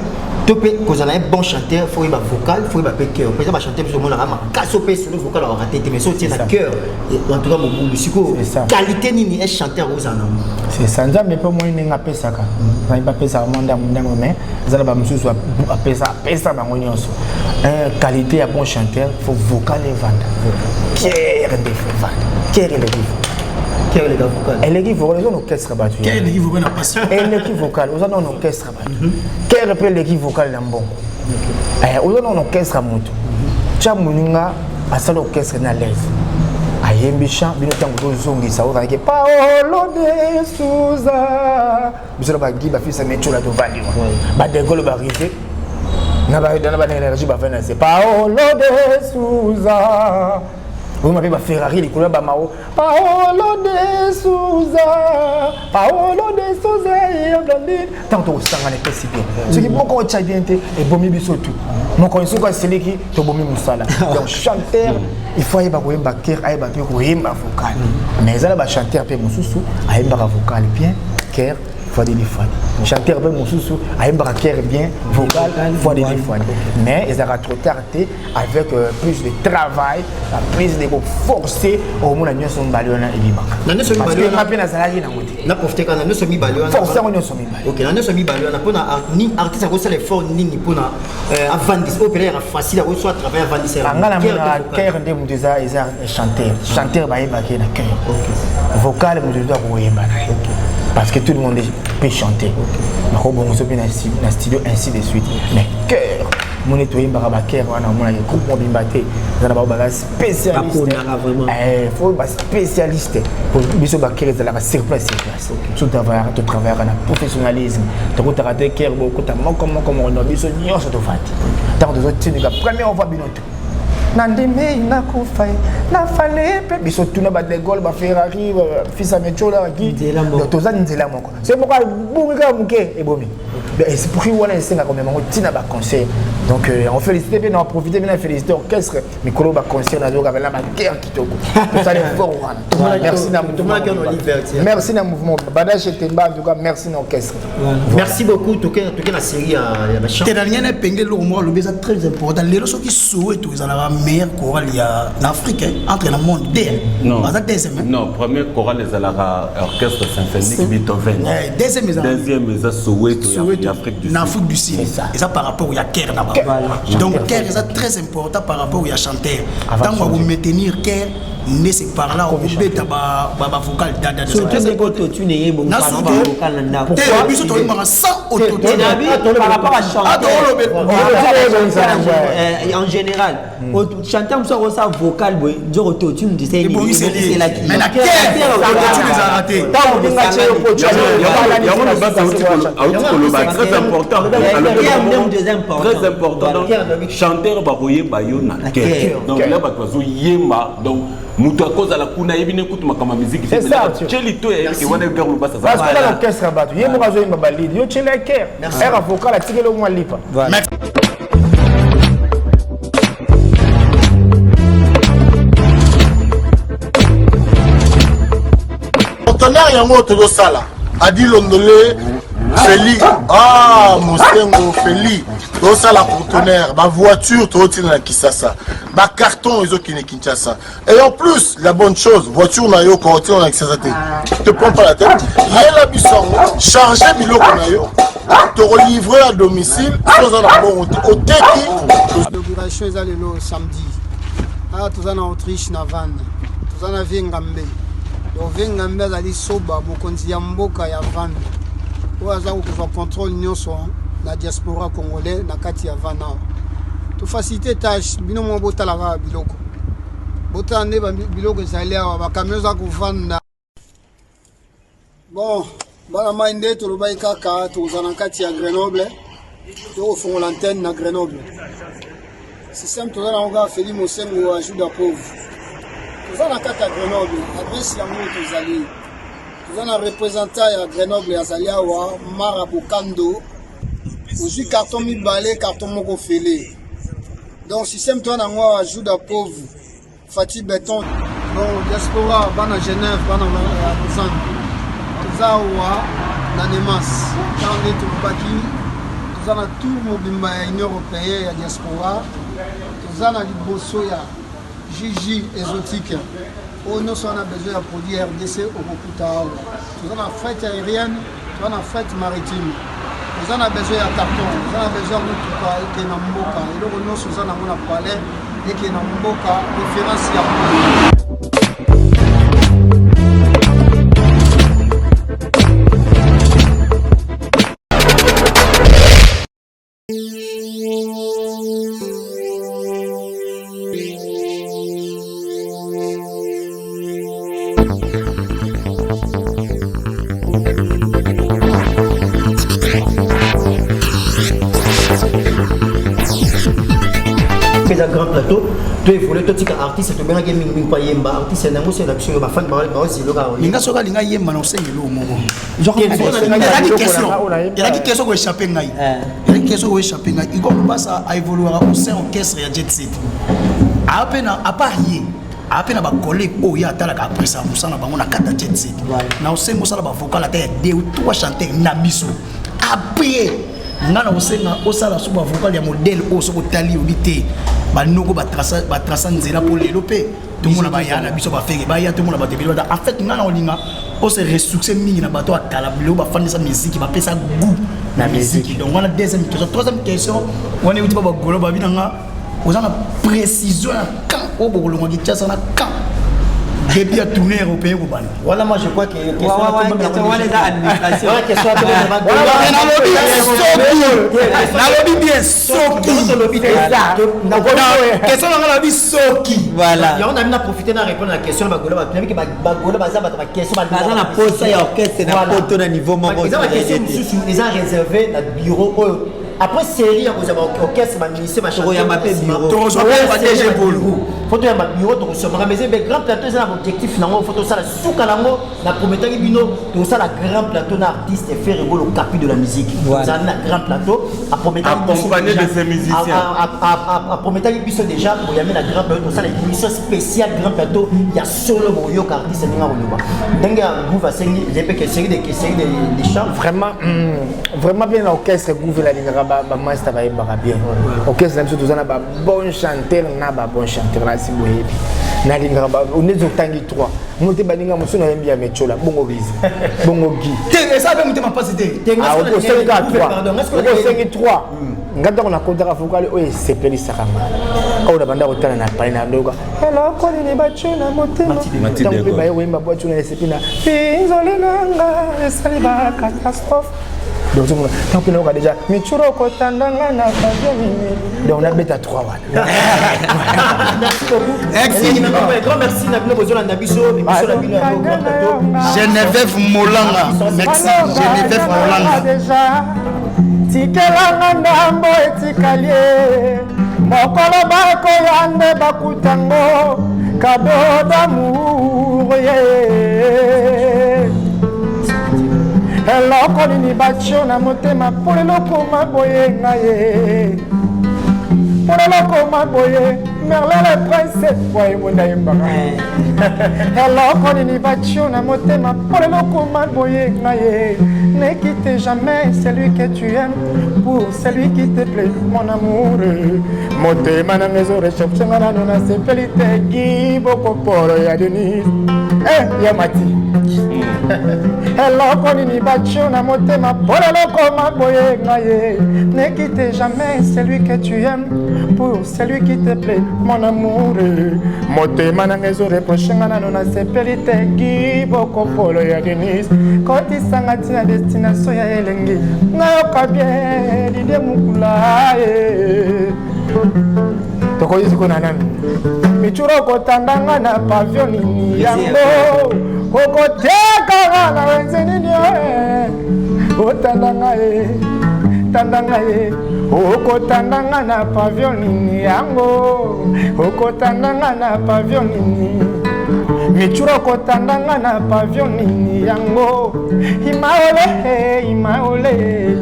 Tu peux cause un bon chanteur, faut y ba vocal, faut y ba cœur. Par exemple chanteur tout le monde a ma casse sur le vocal a raté mais ça tient à cœur. En tout cas mon musico qualité ni est chanteur aux anam. C'est ça nzambe pe moi ni ngapé saka. Na ba pesa monda mundango mais zala ba mususu a pesa ba ngonyonso. Qualité ya bon chanteur, faut vocal et vendre. Cœur de vendre. Cœur de vivre. Quel est le vocal? Elle est vocale, on orchestre battu. Quel est le vocal? Elle est vocale, on a un orchestre battu. Quel est le vocal dans bon? On a un orchestre à moto. Chamuninga a sa orchestre na l'aise. Ayembi chant, bien tant que zongi ça va que Paolo de Souza. Bisela ba gi ba fils metcho la to vali. Ba de golo ba arrivé. Na ba dans ba énergie ba venir c'est Paolo de Souza. Vous m'avez pas Ferrari, les couleurs Bamao. Paolo de Souza, Paolo de Souza, tant que vous savez que c'est bien. Ce qui est beaucoup de chadiente et bomi bisotu. Mon connaissons quoi c'est qui to bomi musala. Donc chanteur, il faut y avoir un backer, y avoir un vocal. Mais ça là, chanteur peut mususu, y avoir un vocal bien, cœur. Fois des fois. Chanteur peu mususu, a un braquer bien, vocal, fois des fois. Mais ils ont trop tardé avec plus de travail, plus de forcer au moins nous sommes baliona et bima. Nous sommes baliona. Parce que na salari na ngoti. Na profiter quand nous sommes baliona. Forcer nous sommes baliona. OK, nous sommes baliona pour ni artiste à cause l'effort ni pour na avant 10 opéra facile à soit travailler avant 10 heures. Ngala mona cœur de mudeza ils chanteur. Chanteur ba yebaki na cœur. OK. Vocal mudeza ko yemba na. OK. Parce que tout le monde peut chanter. Mais bon, on se met dans le studio ainsi de suite. Mais cœur, mon nettoyé baraba cœur, on a mon groupe mobimbaté, on a un spécialiste. Il faut un spécialiste pour biso bakere de la surplace. Tout travail, tout travail, on a professionnalisme. Tu as raté cœur beaucoup, tu as comment on a biso nion sur ton fat. Tant de autres, tu n'as premier on va bien tout. Nandeme nakufai na fale pe biso tuna ba de Gaulle ba Ferrari fils à Mechola qui toza nzela moko c'est pourquoi bunga muke et bomi c'est pour qu'on ait cinq comme on tina ba concert donc on félicite bien on profite bien féliciter orchestre micro ba concert na zoka la ba guerre kitoko ça les fort merci na mouvement merci na mouvement badage temba en tout cas merci na orchestre merci beaucoup toke la série ya ba chant dernier na pengé le moi le c'est très important les gens qui souhaitent ils en meilleur choral en Afrique entre le monde non premier choral les orchestre symphonique Beethoven deuxième les Soweto en Afrique du Sud et ça par rapport au Caire là-bas donc Caire c'est très important par rapport au chanteur tant qu'on vous maintenir Caire mais c'est par là on peut ba vocal dada surtout les autotune et bon vocal na pourquoi biso to mara sans autotune par rapport à chanter en général chanteur soit ça vocal boy dio autotune tu sais c'est la mais la autotune les a raté tant on va chercher au très important très important donc chanteur ba boyer bayona donc là ba tozo yema donc mutu akoza la kuna yebine kutuma kama musique c'est ça cheli to et wana gars le basa parce que l'orchestre battu yemo kazo yemba balidi yo cheli cœur era vocal atikelo mwa lipa conteneur yango tozosala adi londole Feli, Mosengo, Feli, la conteneur, ma voiture, na Kisasa, ma carton, ils ont Kinshasa. Et en plus, la bonne chose, voiture, na yo, quand on a Kisasa, te prends pas la tête, il y a la buisson, chargé Biloko na yo, te relivrer à domicile, sans un bon au Teki. L'inauguration est allée le samedi. Ah, tout ça en Autriche, na van, tout ça na Viengambe. Donc Viengambe, ali soba, mokonzi ya mboka ya van. Oaza ko contrôle nyonso na diaspora congolais na kati ya vana to faciliter tâche bino mo botala ba biloko botande ba biloko ezali awa ba camions za kuvanda bon bana mainde to lobai kaka to zana kati ya Grenoble to fongo l'antenne na Grenoble système to zana nga Feli Mosengo ajout da pauvre to zana kati ya Grenoble adresse ya mo to zali. Nous avons un représentant à Grenoble, à Zaliawa, Marabokando. Aujourd'hui, carton mi balé, carton moko fêlé. Donc, système toi, on ajoute à pauvre. Fatih Béton. Bon, diaspora, bana Genève, bana Lausanne. Nous avons Nanemas. Quand on est au Baki, nous avons tout le monde de l'Union européenne, la diaspora. Nous avons Libosoya, Gigi, exotique. Nous avons besoin de produits RDC au Bokuta. Nous avons la fête aérienne, nous avons la fête maritime. Nous avons besoin de carton, nous avons besoin de tout ce Mboka. Et donc nous avons parlé de Mboka, référence à grand plateau, tu es volé, tu es artiste, tu es bien gaming, pas yemba, artiste, c'est un mot, c'est la psycho, ma femme, ma aussi, le gars. Linga soka linga yemba, non c'est le mot. Genre, il y a qui question pour échapper naï. Il y a qui question pour échapper naï. Il commence à évoluer au sein orchestre et à jet set. À peine à parier. À peine à ma collègue, oh, il y a ta la après ça, vous savez, on a 4 jet set. Now, c'est moi ça, la vocal, la tête, 2 ou 3 chanteurs, Nabiso. Après. Ngana osenga osala suba vocal ya modèle o soko tali obité ba noko ba trasa nzela pour lelo pe tout monde ba yana biso ba fere ba ya tout monde ba debelo en fait ngana olinga o se resuccès mingi na bato akala bilo ba fanda sa musique ba pesa goût na musique donc on a deuxième question troisième question on est uti ba golo ba binanga ozana précision quand o bokolo ngi tsa na quand depuis à tourner européen ou pas. Voilà, moi je crois que les administration. Voilà. On a même profité de répondre à la question de Bagola. Ils ont réservé notre bureau. Après série, vous avez orchestre, ministère, machin. Il y a ma bureau. Faut que ma bureau, donc sur ma maison, mais grand plateau, c'est un objectif finalement. Faut que ça la sous-calango, la prometteur bino, tout ça la grand plateau d'artistes et faire rigoler au capi de la musique. Ça un grand plateau, à prometteur accompagné de ces musiciens. À prometteur biso déjà, pour y amener la grand plateau, ça les émissions spéciales grand plateau, il y a solo boyo artiste et ninga boyo. Donc vous va série, j'ai pas que série des chants. Vraiment bien l'orchestre gouverne la ligne. Master va bien. Ok, c'est tout ça. Bon chanteur, na bon chanteur. Si vous voyez, na linga on est au tangi 3. Monte baninga mosu na yembi ya mechola. Bongo bizi. Bongo gi. Et ça va monter ma passité. Ah, au 3. Ngata on a contrat focal o c'est peli sakama. Au da banda otana na palina ndoga. Hello ko ni bachuna motema. Tangu ba yemba bachuna esipina. Pinzole nanga esaliba catastrophe. Donc, tant que nous avons déjà mis tout le côté donc on a bêta 3. Merci beaucoup. Merci. Geneviève Molanga. Merci. Geneviève Molanga. Déjà, tikelanga ndambo etikalie. Mokolo bako yande bakutango. Cadeau d'amour. eloko nini batio na motema mpo eloko maboye na ye mpo eloko maboye Merlin le prince, ouais, mon aïmba. Alors, on y va, tu as monté ma pour le comment boyer, ne quitte jamais celui que tu aimes pour celui qui te plaît, mon amour. Monté, ma maison, réchauffe, ma nana, c'est pelite, Guy, beaucoup pour ya Denis. Eh, Yamati. Alors, on y va, tu as monté ma pour le comment boyer, ne quitte jamais celui que tu aimes pour celui qui te plaît, mon amour. Monté, ma maison, réchauffe, ma nana, c'est pelite, Guy, beaucoup pour ya Denis. Quand il s'engage à destination ya elengi nayoka bien l'idée mukula tokoyisi kona nani michuro kotandanga na pavio nini yango kokoteka na wenze nini otandanga tandanga okotandanga na pavio nini yango okotandanga na pavio nini michuro kotandanga na pavio nini yango imaole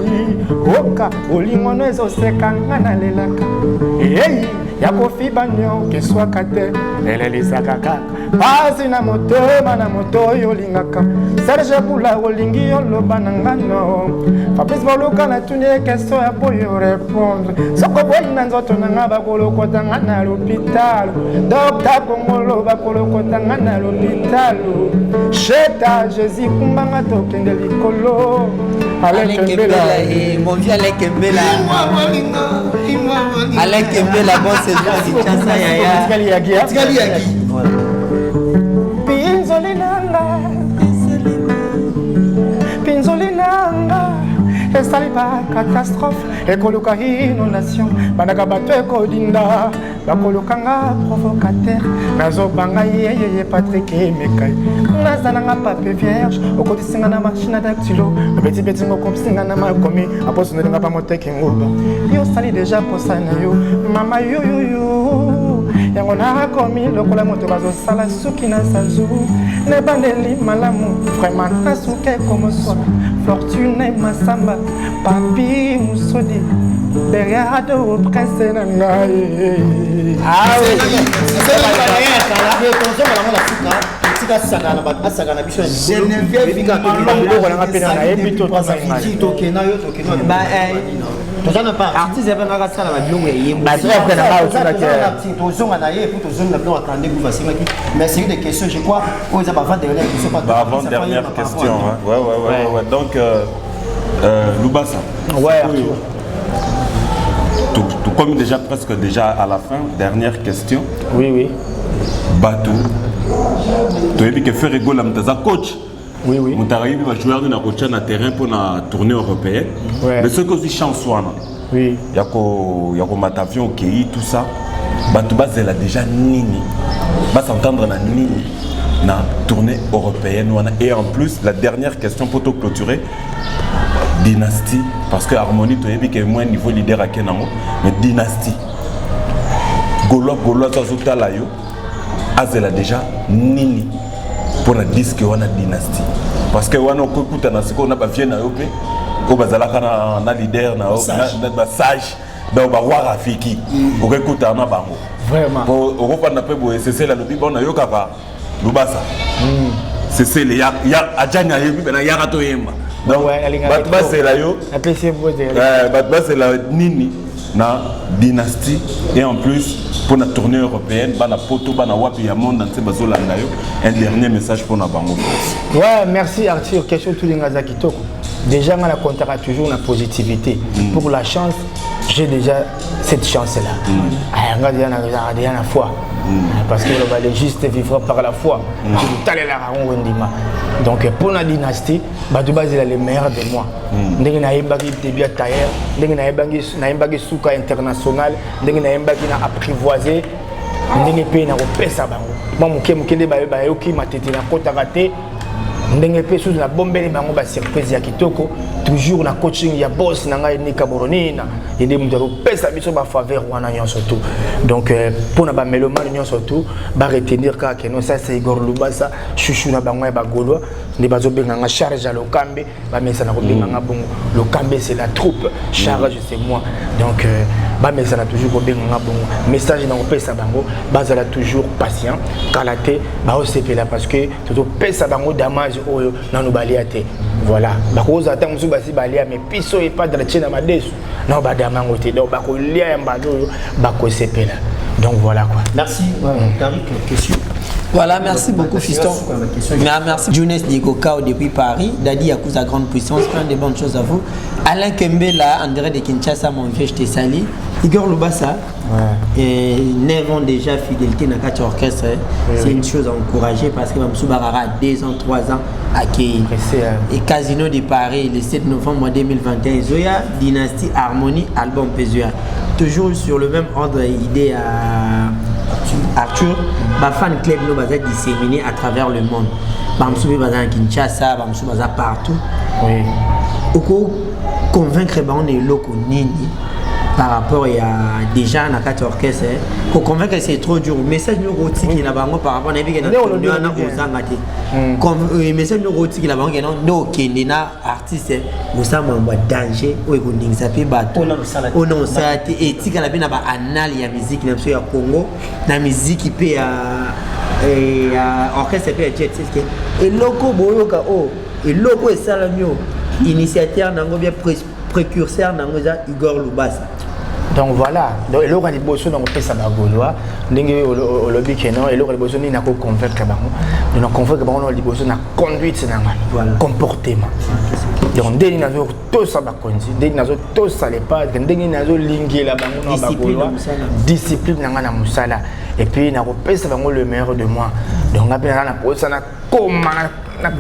oka olingono ezosekanga na lelaka ya kofiba nyo keswaka te elelisaka kaka pasi na moto oyo olingaka Serge Bula olingi oloba na ngano Fabrice Boluka na tuni question ya boyo répondre soko boyi na nzoto na nga bakolokotanga na l'hôpital Docteur Kongolo bakolokotanga na l'hôpital Cheta Jésus kumbanga tokende likolo Alain Kembela mon vieux Alain Kembela Alain Kembela bon c'est bien Kinshasa yaya Tigali yaki Pinzoli nanga esali ba catastrophe ekoluka inondation banaka bato ekodinda bakolokanga provocateur nazobanga yeyeye Patrick Emekai nazananga papier vierge okotisinga na machine dactylo beti ngokomsinga na makomi aposonelinga pa moteki nguba yo sali deja posa na yo mama yoyoyo yango nakomi lokola moto bazosala suki na sanzu nebandeli malamu vraiment nasuke komosona fortune masamba papi musodi derrière au prince na ngai artiste avanga sala ba bilongo yemba mais c'est une des questions je crois où ils avant dernière question pas avant dernière question ouais donc Lubasa tout comme déjà presque à la fin dernière question oui Batou tu as dit que faire rigoler la coach oui Moutaraïbi va jouer dans le terrain pour la tournée européenne mais ce que aussi chance oui yako matavion qui tout ça Batou bazela déjà nini va s'entendre na nini na tournée européenne et en plus la dernière question pour te clôturer dynastie parce que Harmonie tu as dit que moi niveau leader à Kenamo mais dynastie Golo ça zota la yo azela déjà nini pour la disque wana dynastie parce que wana ko kuta na siko na ba vie na yo pe ko bazala kana na leader na ba sage donc ba wa rafiki ko kuta na bango vraiment ko pa na pe bo c'est la lobi bon na yo kaka Lubasa c'est le ya ajanya yebi na ya rato yemba donc batba c'est la yo batba c'est la nini na dynastie et en plus pour la tournée européenne bana poto bana wapi ya monde dans bazolanda yo un dernier message pour na bango ouais merci Arthur question tout lingaza kitoko déjà on a comptera toujours la positivité pour la chance j'ai déjà cette chance là regarde il y a la foi parce que on va aller juste vivre par la foi donc pour la dynastie Badouba il a les meilleurs de moi ndenge na yembaki début à tailleur ndenge na yembaki souka international ndenge na yembaki na apprivoiser ndenge pe na kopesa bango moi moke nde ba yoki matete na kota raté ndenge pe sous la bombele bango ba surprise ya kitoko toujours na coaching ya boss na ngai Nika Boronina ende mutaro pesa biso ba faveur wana nyonso tout donc pour na ba mélomane nyonso tout ba retenir ka que non ça c'est Igor Lubasa chouchou na bango ba golo ndi bazo benga nga charge à Lokambe ba mesa na ko benga nga bongo Lokambe c'est la troupe charge c'est moi donc ba message toujours ko benga bongo message na kopesa bango bazala toujours patient kalaté ba osepela parce que toto pesa bango damage oyo na no baliate voilà ba ko za ta musu basi balia mais piso et pas de la chena madesu non ba damango te donc ba ko lia ya mbado ba ko sepela donc voilà quoi. Merci. Tariq, question. Voilà, merci beaucoup Fiston. Merci Jonas Diego-Kao depuis Paris. Dadi Yakuza grande puissance, plein de bonnes choses à vous. Alain Kembela, André de Kinshasa, mon vieux, je t'ai sali. Igor Lubasa, 9 ans déjà fidélité dans 4 orchestres. C'est une chose à encourager parce que Mamsou Barara a 2 ans, 3 ans à Kei. Et Casino de Paris, le 7 novembre 2021. Zoya, Dynastie Harmonie, album Pézua. Toujours sur le même ordre d'idée à Arthur, ma fan club nous va être disséminé à travers le monde. Bamsou Baza en Kinshasa, Bamsou Baza partout. Oui. Oko convaincre on est loco nini par rapport à déjà dans 4 orchestres. Pour convaincre c'est trop dur. Message nous roti qui là-bas par rapport à n'importe comme message nous roti qui là-bas qui non qui na artiste vous ça en danger ou économique ça peut battre. On non ça et tika la bina ba anal ya musique na ya Congo na musique qui peut orchestre peut jet et loco boyoka oh et loco et salamio initiateur nango bien précurseur nango za Igor Lubasa. Donc voilà, donc le roi liboso na kopesa ba gaulois ndenge o lobby kenon et le roi liboso ni na ko convaincre bango donc convaincre bango liboso na conduite na ngana comportement donc ndeni nazo to sa ba konzi ndeni nazo to sa les pas ndenge nazo lingela bango na ba gaulois discipline na ngana musala et puis na kopesa bango le meilleur de moi donc ngapena na posa na koma na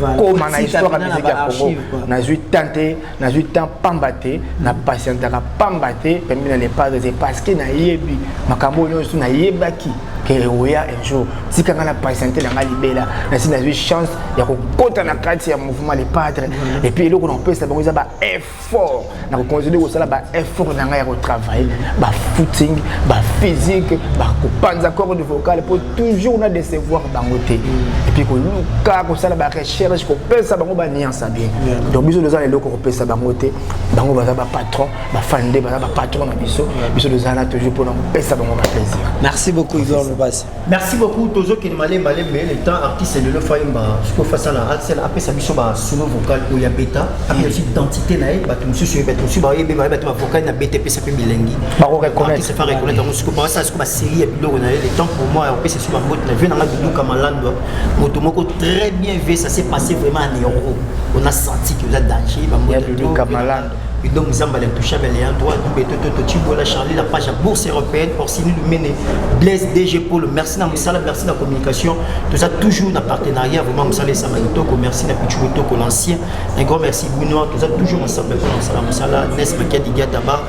na histoire ya musique ya Congo na zui tante na zui temps pambaté na patientaka pambaté pembi na les padres c'est parce que na yebi makambo nyonso na yebaki que oya un jour si quand na patienté na libela na si na zui chance ya kokota na kati ya mouvement les padres et puis eloko na pesa bango za ba effort na ko considérer ko sala ba effort na nga ya ko travailler ba footing ba physique ba ko panza corps de vocal pour toujours na décevoir bango té et puis ko luka ko sala ba cherche ko pesa bango ba niance bien donc biso de ça les loko ko pesa bango té bango ba patron ba fandé ba patron na biso biso de ça là toujours pour pesa bango ba plaisir. Merci beaucoup Igor Lubasa. Merci beaucoup Tozo qui malé mais le temps artiste de le faimba ce qu'on fait ça là c'est après ça biso ba solo vocal ou ya bêta après aussi identité na ba tout monsieur ba tout ba yebe ba vocal na BTP ça peut bilingue ba ko reconnaître c'est faire reconnaître on se commence ça c'est série et puis le temps pour moi on peut c'est sur ma botte na vu na Dudu Kamalando moto moko très bien vu ça s'est passé vraiment en euro on a senti que vous êtes danger ba moto Kamalando et donc nous avons touché les endroits tout Tibola Charlie la page à Bourse européenne pour signer le mener Blaise DG Paul merci na musala merci la communication tout ça toujours dans partenariat vraiment musala Samalito merci na Pichuto ko l'ancien un grand merci Bruno tout ça toujours ensemble pour musala Nes Makadiga d'abord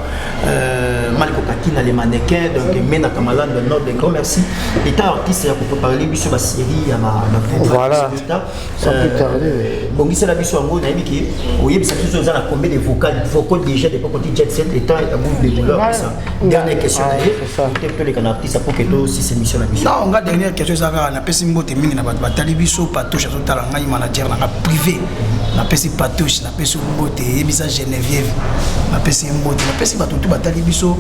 Malko Katina les mannequins donc Mena Kamalan de Nord un grand merci état artiste pour parler sur la série à ma voilà sans plus tarder bon c'est la biso en gros na biki oui ça toujours dans la combien de vocales vocaux déjà des côté jet set état à bout de douleur ça dernière question peut-être que les canards ça pour que tout si c'est mission la mission non on a dernière question ça na pesi mbote mingi na batali biso patouche to tala ngai manager na privé na pesi patouche na pesi mbote ebisa Geneviève na pesi mbote na pesi batutu batali biso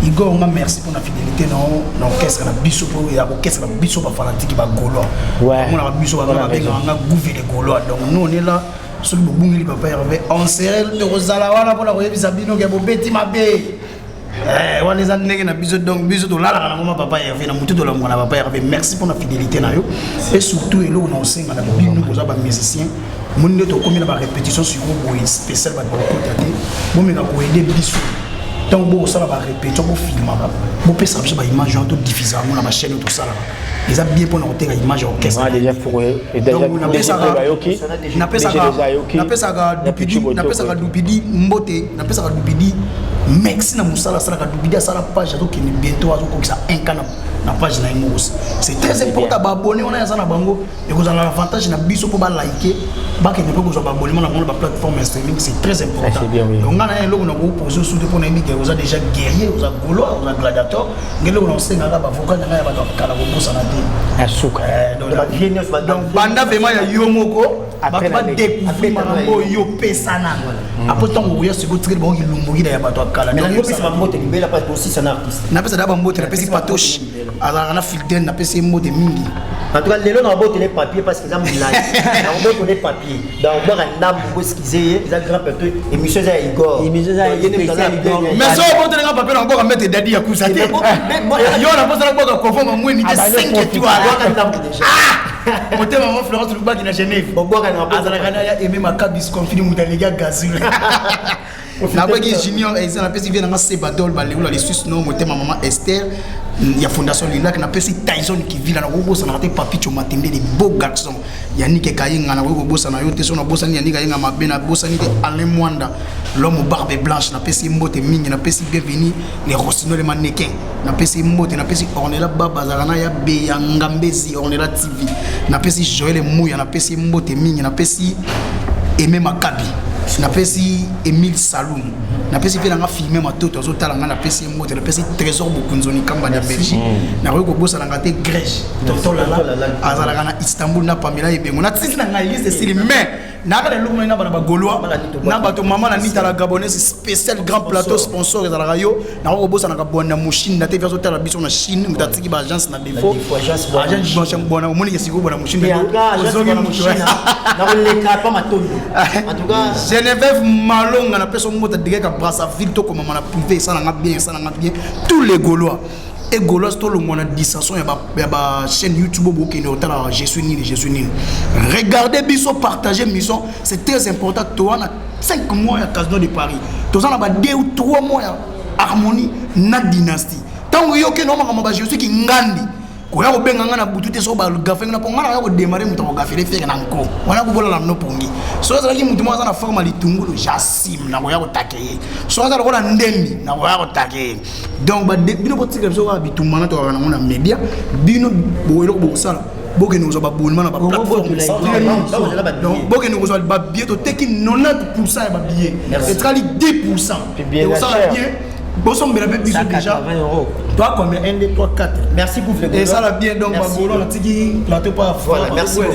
Igor on merci pour la fidélité non orchestre na biso pour ya orchestre na biso ba fanatique ba gaulois on a biso ba nga gouverner gaulois donc nous on est là sur le bungili papa Hervé on serait de Rosala wana pour la koyebisa bino ke bobeti mabe wana les ndenge na biso donc biso to lala na ngoma papa Hervé na mutu to la ngona papa Hervé merci pour la fidélité na yo et surtout elo na osenga na bino ko za ba musicien monde to komi na ba répétition sur boy spécial ba ko tate bo me na ko aider biso donc bon ça va répéter bon film là bon peut ça ba image en tout diffuser na ma chaîne tout ça là ils a bien pour nous ter image orchestre déjà pour et déjà na pesa ka dupidi mbote na pesa ka dupidi merci na musala sala ka dupidi sala page to kini bientôt azo ko ça un canal na page na imo c'est très important ba abonner on a ça na bango et vous avez l'avantage na biso pour ba liker ba ke ne peut vous abonner na la plateforme streaming c'est très important donc on a un logo na ko poser sous de pour nini que vous a déjà guerrier vous a gaulois vous a gladiateur ngelo on sait na ba vocal na ya ba kala ko bossa na asuka donc banda vraiment ya yo moko bato badécouvrir makambo oyo opesa nango apo ntango oya sikoyo tikeli bango kilumbuki na ya bato akala napesa da bambote napesi patoche azalaka na filden napesi ye mbote mingi en tout cas lelo na botele papier parce que ça me l'a na botele papier donc bora ndam bo skize za grand plateau émission za Igor mais so botele nga papier na bora mettre dadi ya kusate yo na bosa na boka conforme mweni te 5 étoiles Moté maman Florence Lubaki na Genève azalaka na aimé makabis confini mutalega gazule na baki junior exemple pesi vient na Sebadol balewula les Suisse no moté maman Esther ya fondation Lilac na pesi Tyson qui vit là na bossa na te papicho matende des beaux garçons Yannick Kayinga na bossa na yote so na bossa ni Yannick Kayinga mabe na bossa ni Alain Mwanda l'homme barbe blanche na pesi mbote mingi na pesi bienvenue les Rossino les mannequins na pesi mbote na pesi Ornella Baba Zarana ya be ya Ngambezi Ornella TV na pesi Joël Mouya na pesi mbote mingi na pesi Aimé Makabi na pesi Emile Saloum na pesi vient na filmer matoto azotala nga na pesi mbote na pesi Trésor Bukunzoni kamba na Belgique na ko bossa na ngate Grèce tonton Lala azalaka na Istanbul na Pamela Ebengo na tisi na ngai liste sili mais na ka le lomo na ba Gaulois na bato mama na nita la gabonaise spécial grand plateau sponsor ezalaka yo na ko bossa na kabona machine na te vient azotala biso na Chine mutatiki ba agence na défaut agence blanche bona omoni ke siko bona machine ozongi machine na ko le ka pa matondo en tout cas Geneviève Malonga na personne mota direct à Brazzaville to comme na privé ça na bien tous les Gaulois et Gaulois to le mona dissension ya ba chaîne YouTube bokene otala je suis nul regardez biso partager mission c'est très important toi na 5 mois à Casino de Paris to ça na ba 2 ou 3 mois ya harmonie na dynastie tango yo ke no mama ba je suis ki ngandi ko ya ko benga ngana butu te so ba gafe na pongana ya ko démarrer muto ko gafe le feke na nko wana ko bola no pongi so za ki mutu mwa za na forma litungulu jasim na ko ya ko takeye so za ko na ndembi na ko ya ko takeye donc ba bino ko tika so ba bitumana to kana ngona media bino bo elo ko sala boke nous ba bonnement na ba plateforme donc boke nous ba billet to teki 90% ya ba billet et trali 10% et ça la bien bon son bien déjà 180 €. Toi combien 1 2 3 4 merci pour le et ça la bien donc bagolo na tiki plateau pas voilà merci beaucoup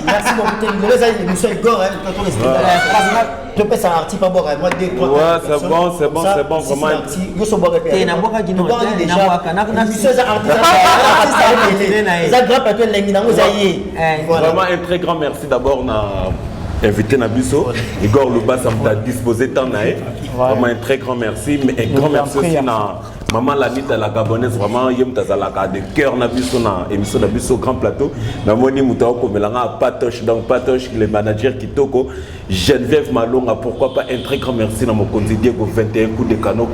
merci beaucoup les amis nous sommes Igor plateau respect je peux ça artiste pas boire moi 2 3 ouais c'est bon vraiment yo so boire et na boka gino déjà na monsieur ça artiste ça grand plateau lengi na ozaye vraiment un très grand merci d'abord na invité Nabiso, Igor Luba, ça m'a disposé tant naïf. Vraiment un très grand merci, mais un grand merci aussi à maman Lanita la Gabonaise, vraiment yem tazalaka de cœur Nabiso na émission Nabiso grand plateau. Na moni mutao ko melanga Patoche donc Patoche le manager Kitoko, Geneviève Malonga, pourquoi pas un très grand merci na mon konzi Diego 21 coups de canon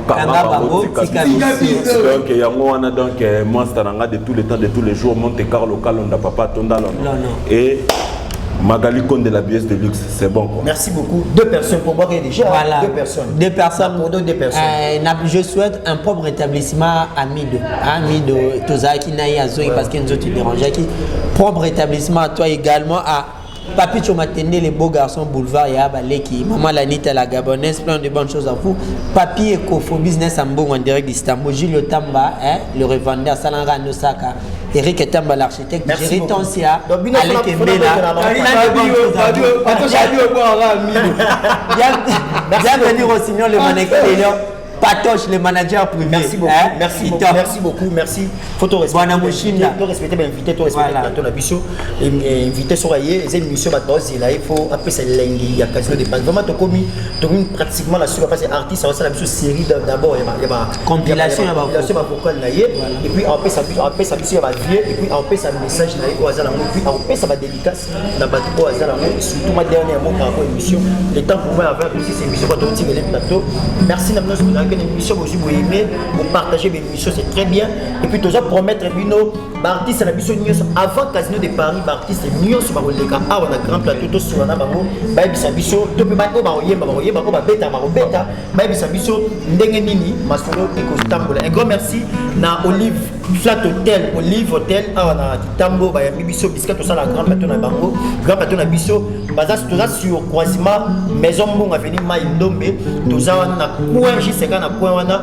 donc yango wana donc moi staranga de tous les temps de tous les jours Monte Carlo Kalonda papa Tondalo et Magali Konde de la BS de luxe, c'est bon quoi. Merci beaucoup. 2 personnes pour boire déjà. Voilà. 2 personnes. 2 personnes. Pour 2 personnes. Je souhaite un propre rétablissement à Mido. Tozaki Naï Azoï parce qu'ils nous ont dérangé. Propre rétablissement à toi également à Papi Chomatende, les beaux garçons boulevard Yabaleki, Maman Lanita la Gabonaise, plein de bonnes choses à vous. Papi Ecofo Business Ambong en direct d'Istanbul, Julio Tamba, le revendeur Salanga Nosaka, Eric Tamba l'architecte, Jerry Tonsia, Alec Mbela. Bienvenue au Signor le mannequin Patoche, le manager privé. Merci beaucoup. Merci beaucoup. Merci. Faut te respecter. Faut respecter l'invité, faut respecter ton abisso. Invité sur ailleurs, les émissions bateaux, il faut appeler ça lengi, il y a quasiment des pages. Vraiment, tu commis pratiquement la suite parce que artiste, ça la série d'abord, il y a compilation, il y a vocal et puis après ça il y a vieux et puis après ça message au hasard et puis après ça va dédicace dans bateau au hasard surtout ma dernière mot par rapport à l'émission. Le temps pour moi avoir aussi ces émissions pour tirer les plateaux. Merci d'avoir une émission aussi vous aimez, vous partagez mes émissions, c'est très bien. Et puis toujours promettre Bino, artiste la mission avant Casino de Paris, artiste Nyon sur le cas, on a grand plateau tout sur la bango, baby sabiso, tout peut pas beta, baby sabiso, ndengenini, masolo et Costangola. Un grand merci na Olive Flat Hotel, Olive Hotel, on a Tambo, Bibiso, Biscuit, tout ça, la grande bateau na Bango, grand bateau na Biso, Bazas, tout ça sur croisement, Maison Bon Avenue Maïndombe, tout ça, on a coin, J50 na coin, on a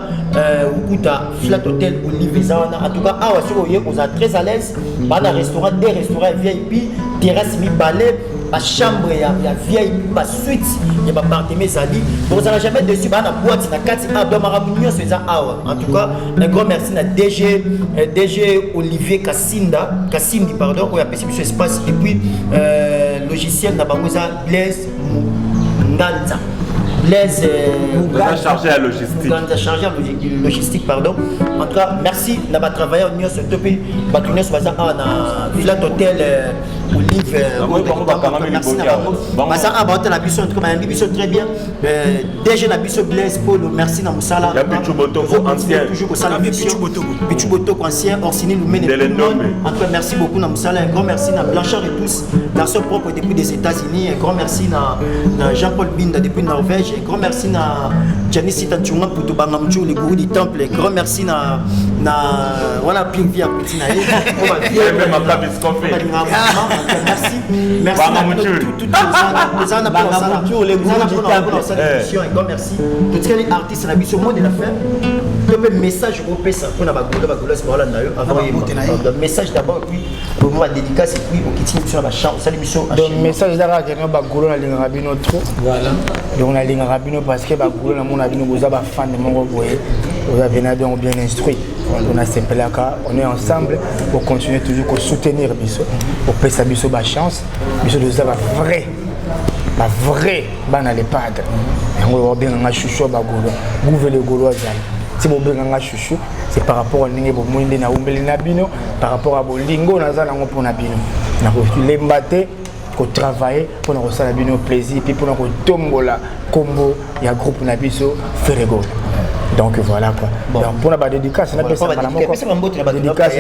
Ukuta, Flat Hotel, Olive, Zawana, en tout cas, on est très à l'aise, on a restaurant, des restaurants VIP, terrasse mi balai, ma chambre, il y a VIP, ma suite, il y a ma partie mes amis, donc ça n'a jamais dessus, on a boîte, na 4 ans, dans ma ramunion, c'est ça, en tout cas, un grand merci à DG Olivier Kassindi, pardon, qui a passé ce espace, et puis logiciel Nabangoza Blaise Nganza. Blaise chargé à logistique. Chargé à logistique, pardon. En tout cas, merci d'avoir travaillé en Union Sotopi, Batounia Sobaza, on a Flat Hotel, Olive, merci d'avoir. Basa a battu la biso, en tout cas, ma biso très bien. DG la biso Blaise Polo, merci dans Moussala. Il y a Pichu Botoko ancien. Toujours au salon Pichu Botoko ancien, Orsini Loumène et tout le monde. En tout cas, merci beaucoup dans Moussala. Un grand merci à Blanchard et tous, version propre depuis des États-Unis. Un grand merci à Jean-Paul Binda depuis Norvège. Un grand merci à Janice Tanchunga pour tout Bangamchou, le gourou du temple. Un grand merci à voilà, Pink Via Petit Naïe. Merci. Merci à tous les gourous du temple. Un grand merci. Tous les artistes, on a vu ce mot de la fin. Le message au PESA, on a un message d'abord, puis pour vous, dédicace, et puis au kitchen sur la chambre. Salut, monsieur. Donc, message d'abord, il y a un ligne rabino trop. Voilà. Donc, on a ligne rabino parce que Bagoulon, mon rabino, vous avez fan de mon voyez. Vous avez bien instruit. On a on est ensemble pour continuer toujours à soutenir Bisso. Pour PESA Bisso, ma chance. Bisso, nous avons vrai, les padres. On va bien un chouchou à Bagoulon. Gouverneur Gaulois. Si vous avez chouchou, c'est par rapport à l'ingé na umbeli nabino, par rapport à bolingo na zala pour nabino. Na ko lembaté, ko travailler pour na ressala bino plaisir puis pour na ko tombola combo ya groupe nabiso Ferrego. Donc voilà quoi. Bon. Donc pour la dédicace, on a besoin de dédicace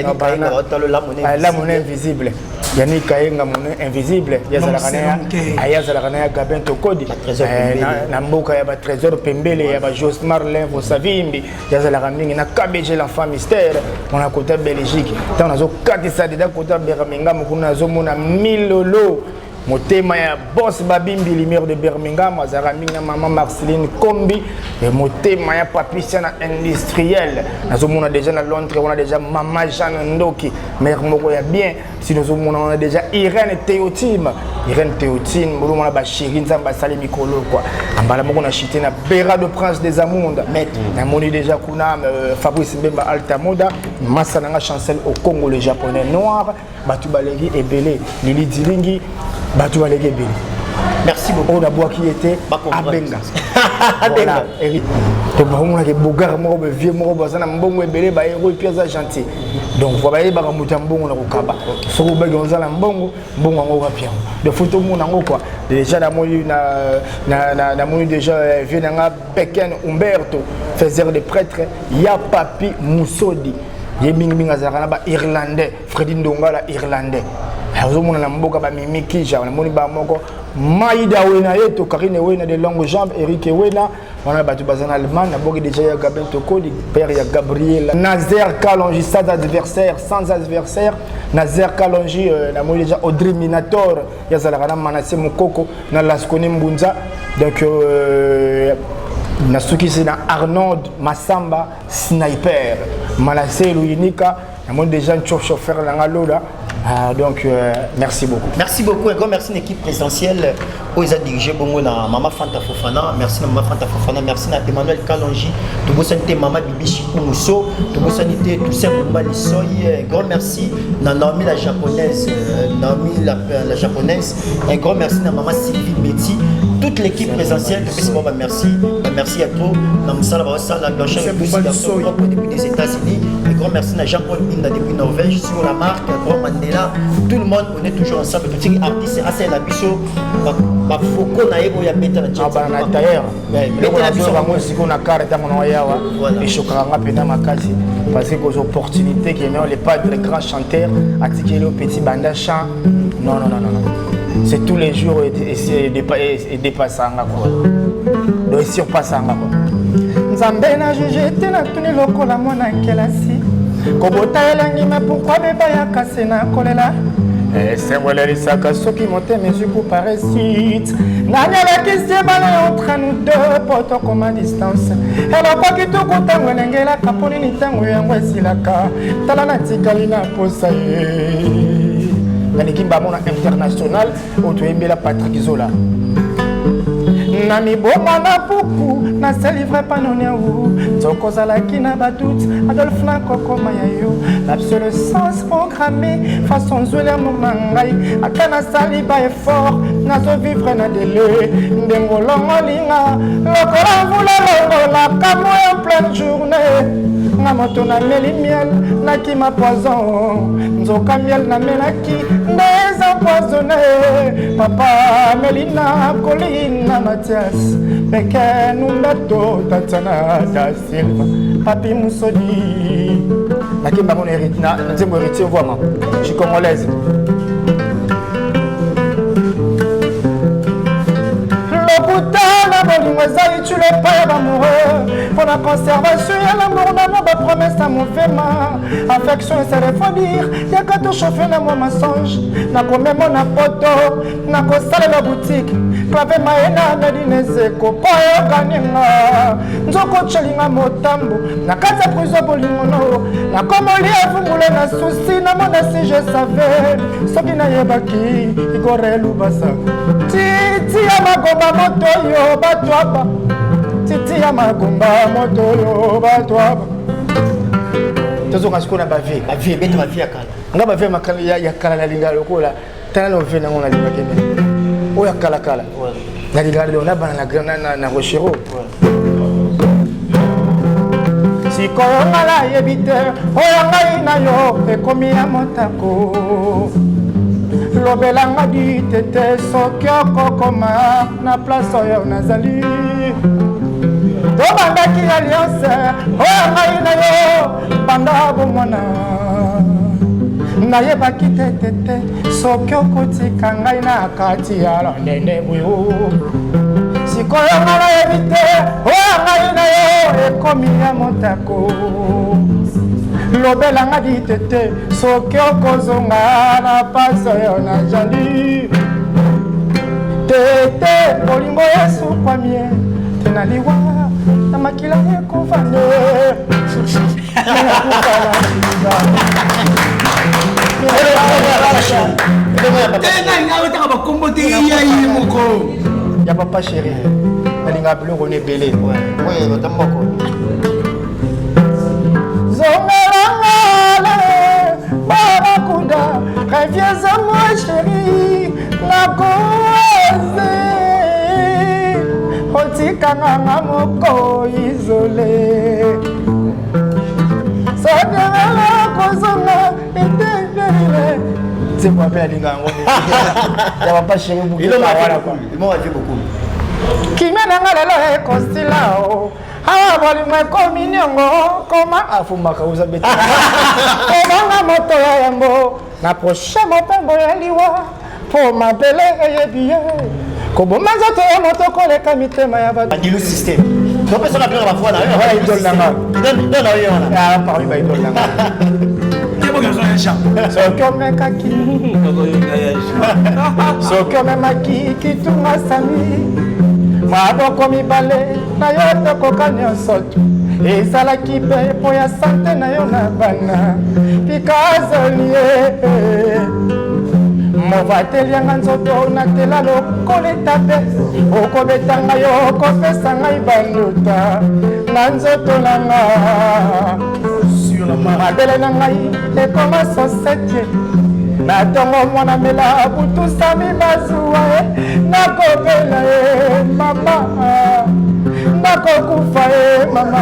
la monnaie invisible. Yannick Kayenga monnaie invisible. Yazalakana Gabin Tokodi. Namboka ya ba trésor Pembele ya ba Jos Marlin vos savimbi. Yazalakana na KBG l'enfant mystère. On a côté Belgique. Tant nazo katisa de côté Birmingham kuna zo mona 1000 lolo. Motema ya boss babimbi lumière de Birmingham, Azaramina maman Marceline Kombi, et motema ya papiciana industriel. Nous avons déjà dans Londres, on a déjà maman Jeanne Ndoki, mère moko ya bien. Si nous on a déjà Irène Théotime, on a ba chérie nzamba sali mikolo quoi. Ambala moko na chité na Bera de Prince des Amondes. Na moni déjà kuna Fabrice Mbemba Altamoda, Massananga chancel au Congo le japonais noir, Batu Balegi et Belé, Lili Dilingi. Merci beaucoup. On a bois qui était à Benga. Voilà. Donc on a des bogards morts, vieux morts, on a un bon bébé, bah héros et pièces gentil. Donc voilà, il y a un mouton on a au Kaba. Faut que on a un bon en rapien. De photos mon en quoi. Déjà la moyenne na moyenne déjà vient dans Beken Umberto, faiseur de prêtre, ya Papi Moussodi. Yeming Azarana ba irlandais, Freddy Ndongala irlandais. Azomona na mboka ba mimiki ja na moni ba moko Maïda wena yeto Karine wena de longue jambe Eric wena on a battu bazan allemand na boki déjà ya Gabin Tokodi père ya Gabriel Nazer Kalonji sans adversaire Nazer Kalonji na moni déjà Audrey Minator ya zalaka na Manassé Mukoko na Laskoni Mbunza donc na suki c'est na Arnold Massamba Sniper Manassé Louinika na moni déjà chauffeur na ngalola. Donc merci beaucoup. Merci beaucoup, un grand merci à l'équipe présidentielle où ils ont dirigé Maman Fanta Fofana, merci à Maman Fanta Fofana, merci à Emmanuel Kalonji, tout le monde Maman Bibi Chikumuso, tout le monde tout simplement un grand merci à Naomi la japonaise, la japonaise, un grand merci à Maman Sylvie Betty, toute l'équipe présidentielle, merci à toi, la Blanchard depuis les États-Unis, un grand merci à Jean-Paul Binda depuis Norvège, sur la marque, grand Mandela. Tout le monde, on est toujours ensemble. Tous les artistes, c'est la biso. Foko na yebo ya beta na chete. Na d'ailleurs, beta na biso bango siko na carte ta mona yawa. Et chokaranga pena makasi parce que les opportunités qui n'ont les pas de grands chanteurs attiquer le petit banda chant. Non. C'est tous les jours et dépassant quoi. Donc surpassant quoi. Nzambe na jugé te na tuni lokola mwana kelasi. kobota elengi me pourquoi beba ya kasi na kolela esengwelelisaka soki motema ezuku par réussite nanyelakisi ebale entre nous deux po tokoma distance elokoki tuku ntango elengelaka mpo nini ntango yango esilaka tala natikali na posa ye naleki mbamona international oyo toyembela Patrick Zola na miboma na puku na se livre panone wu tokozalaki na badoute Adolphe nakokoma ya yo l'obsolescence programmée façon zwele amour na ngai ata nasali ba effort nazovivre na dele ndenge olongolinga lokola mvula longolaka moi en pleine journée nga moto nameli miel nakima poison nzoka miel namelaki nde eza empoisonné papa Melina Colina Mathias peke numbeto Tatiana da Silva papi Moussoli nakimba mon nzembo héritier vraiment je suis congolaise Loputana bolingo ezali tu le père amoureux pour la conservation et l'amour nano bapromesse na mofema affection esala faut dire yaka tochauffe na mwa mensonge nakomema na poto nakosalela boutique clave maena medinezeko po yokaninga nzoko tyelinga motambo na kati ya prizo bolingono nakomoli avungule na susi namona si je savais soki nayebaki igore lubasa titi ya magomba moto yo batwaba titi ya magomba moto yo batwaba tozoka sikoyo na bavie bete bavie ya kala nga bavie ya kala nalinga lokola tala na ovie nango nalingaki nde oyo akalakala nalingaka lelo nabana na rochero sikoyo ngala yebi te oyo ngai na yo ekomi ya motako lobelanga ditete soki okokoma na place oyo nazali tobandaki alliance oyo ngai na yo banda bomwana nayebaki tetete soki okotika ngai na kati ya londende buyo sikoyo nga nayebi te oyo ngai na yo ekomi ya motako lobelanga ditete soki okozonga na pasi oyo najali tete bolingo esukwamie te na liwa na makila ekofane ya papa chéri nalinga biloko nebele zongelangale barakunda reviens à moi chéri nakoze otikanga moko isolé sodelala kozonga etegelile nzembo ape alinga yango ya papa chéri bukwana kimia nanga lelo ekosila o awa bolingo ekomi niongo koma afumaka uza beti obanga moto ya yango na proche mopembo ya liwa po mabele eyebi ye koboma nzoto ya moto koleka mitema ya badilu system topesaka bino bafwa na wala idole nanga dona oyo wana parmi baidole nanga soki omekaki soki omemaki kitunga sami maboko mibale na yo tokoka nyonso tu ezalaki mpe mpo ya sante na yo na bana pikazolie movatelianga nzoto natela lokoleta mpe okobetanga yo okopesa ngai banduta na nzoto nanga mabele na ngai ekoma sosetie na ntongo mwana mela butusami bazuwa nakopela ye mama nakokufa ye mama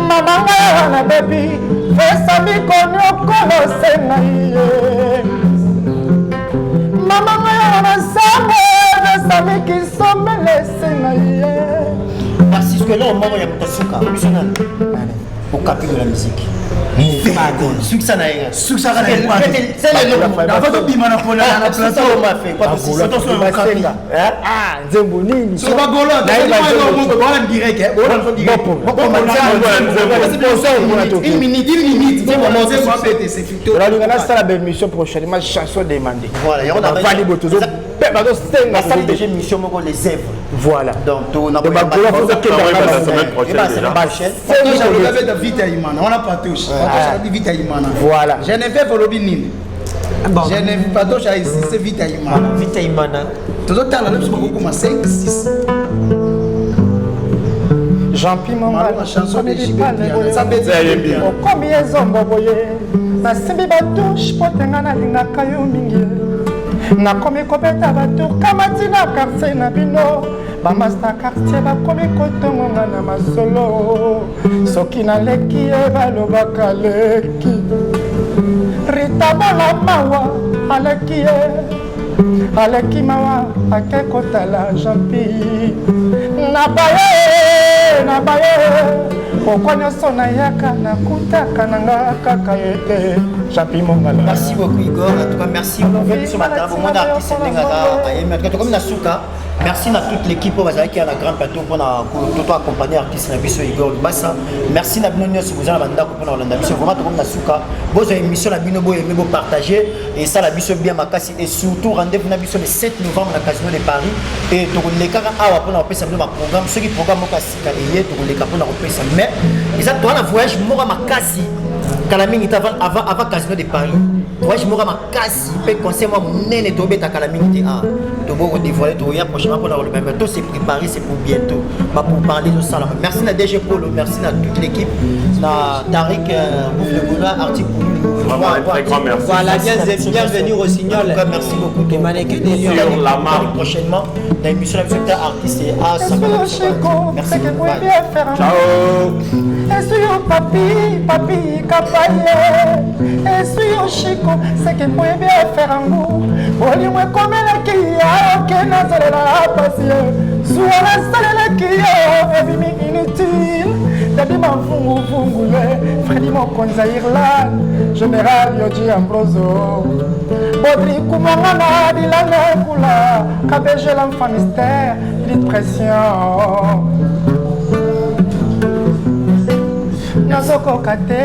mama ngai wana bebi pesa mikoni okolose ngai ye mama ngai wana sango pesa mikisomelese ngai ye parce que là on m'a ya mutasuka missionnaire au capi de la musique. Succès na yenga. Succès na yenga. C'est le nom. La photo bimana pour la plateau. On m'a fait. Pas possible. Attention au capi. Ah, nzembo nini? So ba golo, on direct. Une minute. C'est vraiment c'est fito. La lingana ça la belle mission prochaine, ma chanson demandée. Voilà, on a validé botozo. La salle déjà mission moko les œuvres. Voilà. Donc on a pas la semaine prochaine. On a pas touché. Vite Aïmana. Voilà. Je ne vais pas le nini. Je ne vais pas toucher ici, c'est Vite Aïmana. Vite Aïmana. Tout le temps, là, je suis beaucoup 5, 6. Jean-Pierre Mamba, ma chanson de Chibé. ça veut dire combien zombo boye. Na simbi batouche potenga na linga kayo mingi. Na komi kobeta batu kamati na quartier na bino. Ba master quartier ba komi kotongo na masolo. Soki na leki e balobaka leki. Rita bola mawa aleki e. Aleki mawa akeko tala Jean-Pierre. Na baye pourquoi nyonso na yaka na kutaka na nga kaka ete Jean-Pierre Mongala. Merci beaucoup Igor, en tout cas merci beaucoup sur ma table au moins d'artiste ndengaka ayemi en tout cas comme na suka. Merci à toute l'équipe qui est à la grande plateau pour tout accompagner l'artiste Nabiso Igor Lubasa. Merci à vous si vous avez la pour Hollanda. Vraiment comme Nasuka. Vous avez une émission la Binobo et vous partager et ça la Biso bien makasi et surtout rendez-vous Nabiso le 7 novembre à la Casino de Paris et tout les cas à pour nous ça programme ceux qui programme makasi et tout les cas pour nous ça mais ils ont un voyage mora makasi Kalaming avant Casino de Paris. Voyage mora makasi peut conseiller moi nene to beta Kalaming te a to bo dévoiler to ya prochainement pour le même tout c'est préparé c'est pour bientôt pour parler de ça. Merci à DG Polo, merci à toute l'équipe na Tariq Bouflegoula article vraiment un très grand merci. Voilà, bienvenue au Signal. Merci beaucoup. Les mannequins des lions sur la main prochainement dans l'émission de artiste et à ça. Merci. Ciao. Esuyo papi kapaye. Esuyo Chico, c'est que moi bien faire un goût. Olimwe comme la kia, que nazala passer. Soit la salle qui est inutile. Dabi mafungule, Freddy Mokonza Irlande, Général Yoji Ambroso. Bodri Koumangana, Dilane Kula, KBG l'enfant mystère, il pression. Nazoko Kate.